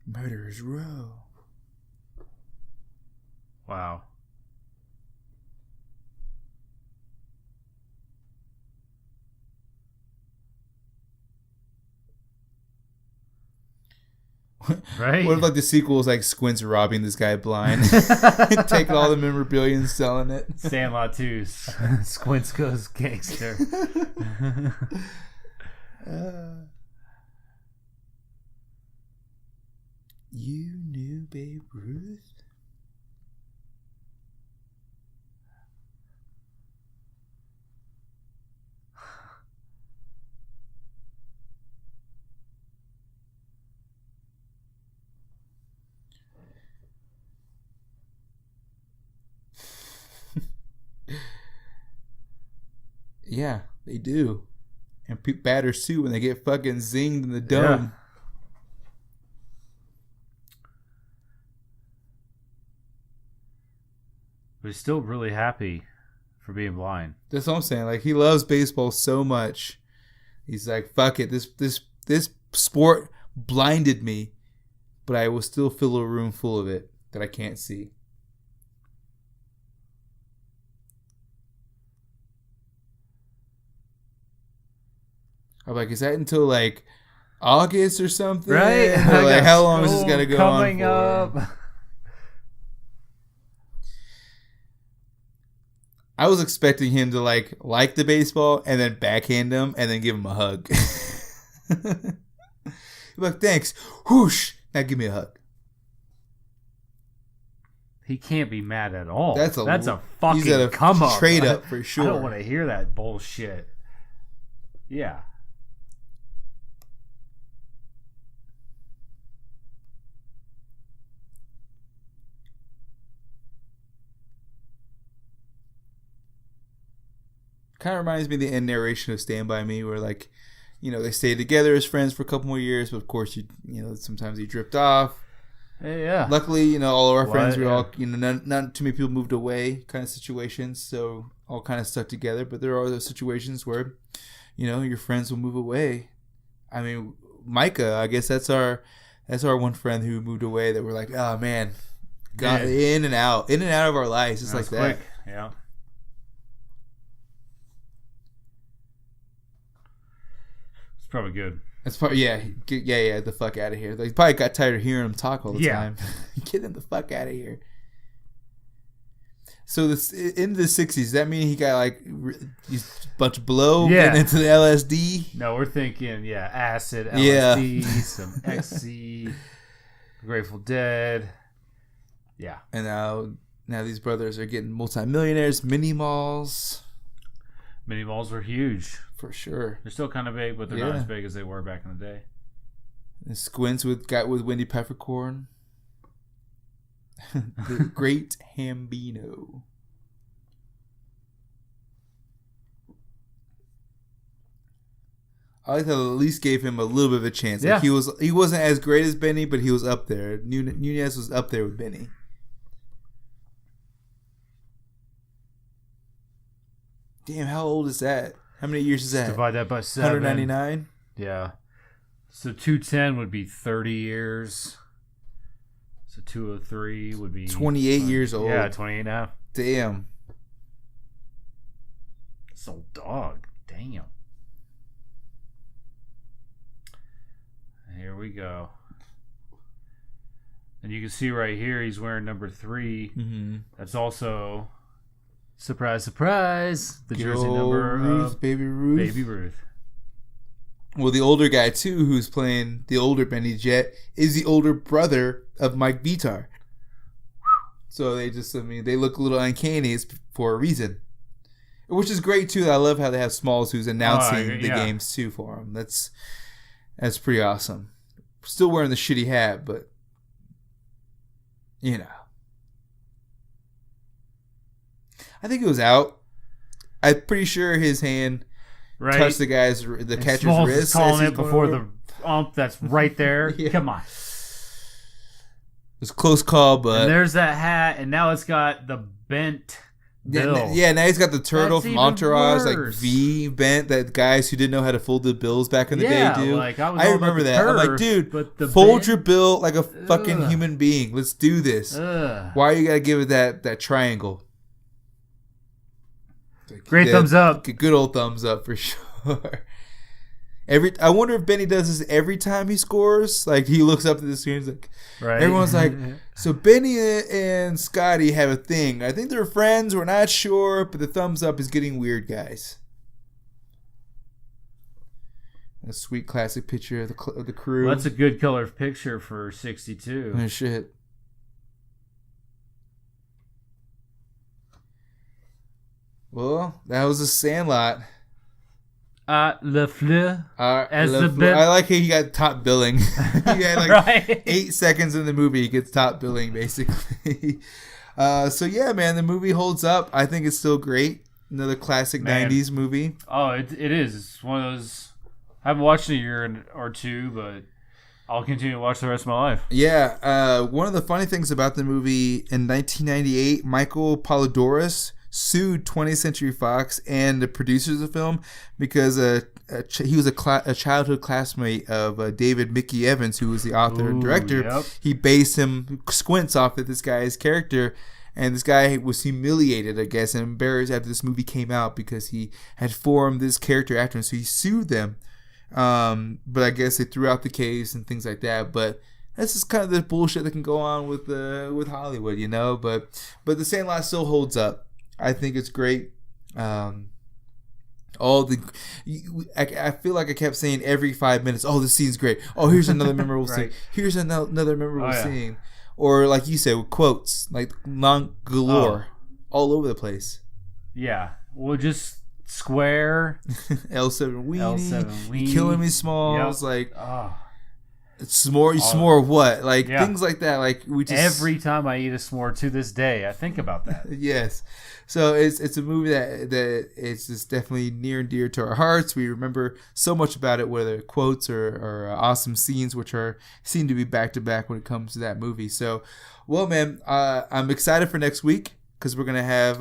Murderer's Row. Wow. Right? What if the sequel is Squint's robbing this guy blind, taking all the memorabilia and selling it? Sandlot 2, Squints goes gangster. You knew Babe Ruth? Yeah, they do. And batters too when they get fucking zinged in the dome. Yeah. But he's still really happy for being blind. That's what I'm saying. He loves baseball so much. He's like, fuck it. This sport blinded me, but I will still fill a room full of it that I can't see. I'm like, is that until August or something? Right? Or, how long is this gonna go on for? Coming up. I was expecting him to like the baseball and then backhand him and then give him a hug. Like, thanks. Whoosh. Now give me a hug. He can't be mad at all. That's a fucking he's at a come up. Trade up for sure. I don't want to hear that bullshit. Yeah. Kind of reminds me of the end narration of Stand By Me, where they stayed together as friends for a couple more years, but of course sometimes he dripped off. Hey, yeah. Luckily, all of our friends were all not too many people moved away kind of situations, so all kind of stuck together. But there are those situations where your friends will move away. I mean, Micah, I guess that's our one friend who moved away that we're like, oh man, got in and out of our lives just like that. Quick. Yeah. It's probably good. That's probably get the fuck out of here. He probably got tired of hearing him talk all the time. Get him the fuck out of here. So this in the 60s, does that mean he got a bunch of blow getting into the LSD? No, we're thinking acid, LSD, some XC, Grateful Dead. Yeah. And now these brothers are getting multimillionaires, mini malls. Mini malls were huge. For sure. They're still kind of big, but they're not as big as they were back in the day. And Squints with Wendy Peppercorn. The Great Hambino. I like that at least gave him a little bit of a chance. He wasn't as great as Benny, but he was up there. Nunez was up there with Benny. Damn, how old is that? How many years is that? Divide that by 7. 199? Yeah. So 210 would be 30 years. So 203 would be 28 years old. Yeah, 28 now. Damn. It's old dog. Damn. Here we go. And you can see right here he's wearing number 3. Mm-hmm. That's also, surprise, surprise, the Good jersey old number Ruth, of Baby Ruth. Baby Ruth. Well, the older guy, too, who's playing the older Benny Jet, is the older brother of Mike Vitar. So they just, they look a little uncanny for a reason. Which is great, too. I love how they have Smalls who's announcing the games, too, for them. That's pretty awesome. Still wearing the shitty hat, but, you know. I think it was out. I'm pretty sure his hand touched the catcher's Smalls wrist. Is calling it before the ump that's right there. Yeah. Come on. It was a close call, but... And there's that hat, and now it's got the bent bill. Yeah, now he's got the turtle That's from Entourage, worse. like V bent, that guys who didn't know how to fold the bills back in the day do. Like I remember that. Curve, I'm like, dude, but fold your bill like a fucking human being. Let's do this. Ugh. Why you gotta give it that triangle? Great thumbs up. Good old thumbs up for sure. I wonder if Benny does this every time he scores. Like he looks up to the screen, he's like, right. Everyone's like, so Benny and Scotty have a thing. I think they're friends. We're not sure, but the thumbs up is getting weird, guys. A sweet classic picture of the crew. Well, that's a good color picture for 62. Oh shit. Well, that was a Sandlot. Le Fleur. I like how he got top billing. He had like right? 8 seconds in the movie. He gets top billing, basically. So, yeah, man, the movie holds up. I think it's still great. Another classic 90s movie. Oh, it is. It's one of those... I haven't watched it a year or two, but I'll continue to watch the rest of my life. Yeah. One of the funny things about the movie, in 1998, Michael Polidoris sued 20th Century Fox and the producers of the film because he was a childhood classmate of David Mickey Evans, who was the author and director. Yep. He based him squints off of this guy's character, and this guy was humiliated, I guess, and embarrassed after this movie came out because he had formed this character after him. So he sued them, but I guess they threw out the case and things like that. But that's just kind of the bullshit that can go on with Hollywood, you know. But the Sandlot still holds up. I think it's great. I feel like I kept saying every 5 minutes, oh, this scene's great. Oh, here's another memorable right. scene. Here's another memorable scene. Or like you said, with quotes, like non galore, all over the place. Yeah. Well, just square. L7 weenie. L7 weenie. You killing me, Smalls. Yep. Like, oh. s'more what? Like, things like that. Like, we just... Every time I eat a s'more to this day, I think about that. Yes. So it's a movie that it's just definitely near and dear to our hearts. We remember so much about it, whether quotes or awesome scenes, which seem to be back to back when it comes to that movie. So, well, man, I'm excited for next week because we're gonna have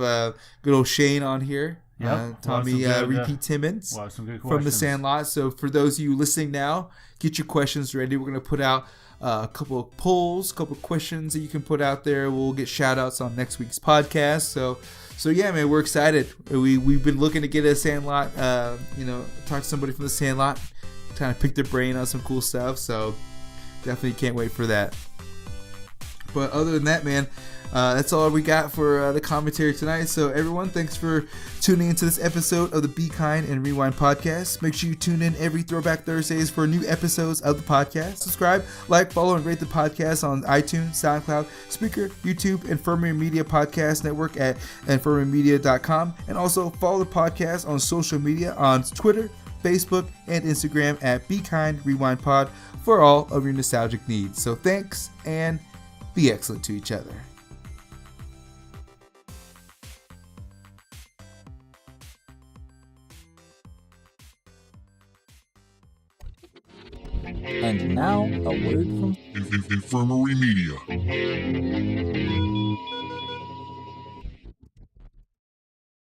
good old Shane on here. Yep. Tommy repeat Timmons some good from the Sandlot. So for those of you listening now, get your questions ready. We're gonna put out a couple of polls, a couple of questions that you can put out there. We'll get shout outs on next week's podcast. So yeah, man, we're excited. We've been looking to get a Sandlot, talk to somebody from the Sandlot, kind of pick their brain on some cool stuff. So definitely can't wait for that. But other than that, man, that's all we got for the commentary tonight. So everyone, thanks for tuning into this episode of the Be Kind and Rewind podcast. Make sure you tune in every Throwback Thursdays for new episodes of the podcast. Subscribe, like, follow, and rate the podcast on iTunes, SoundCloud, Spreaker, YouTube, Infirmary Media Podcast Network at infirmarymedia.com. And also follow the podcast on social media on Twitter, Facebook, and Instagram at Be Kind Rewind Pod for all of your nostalgic needs. So thanks, and be excellent to each other. And now, a word from Infirmary Media.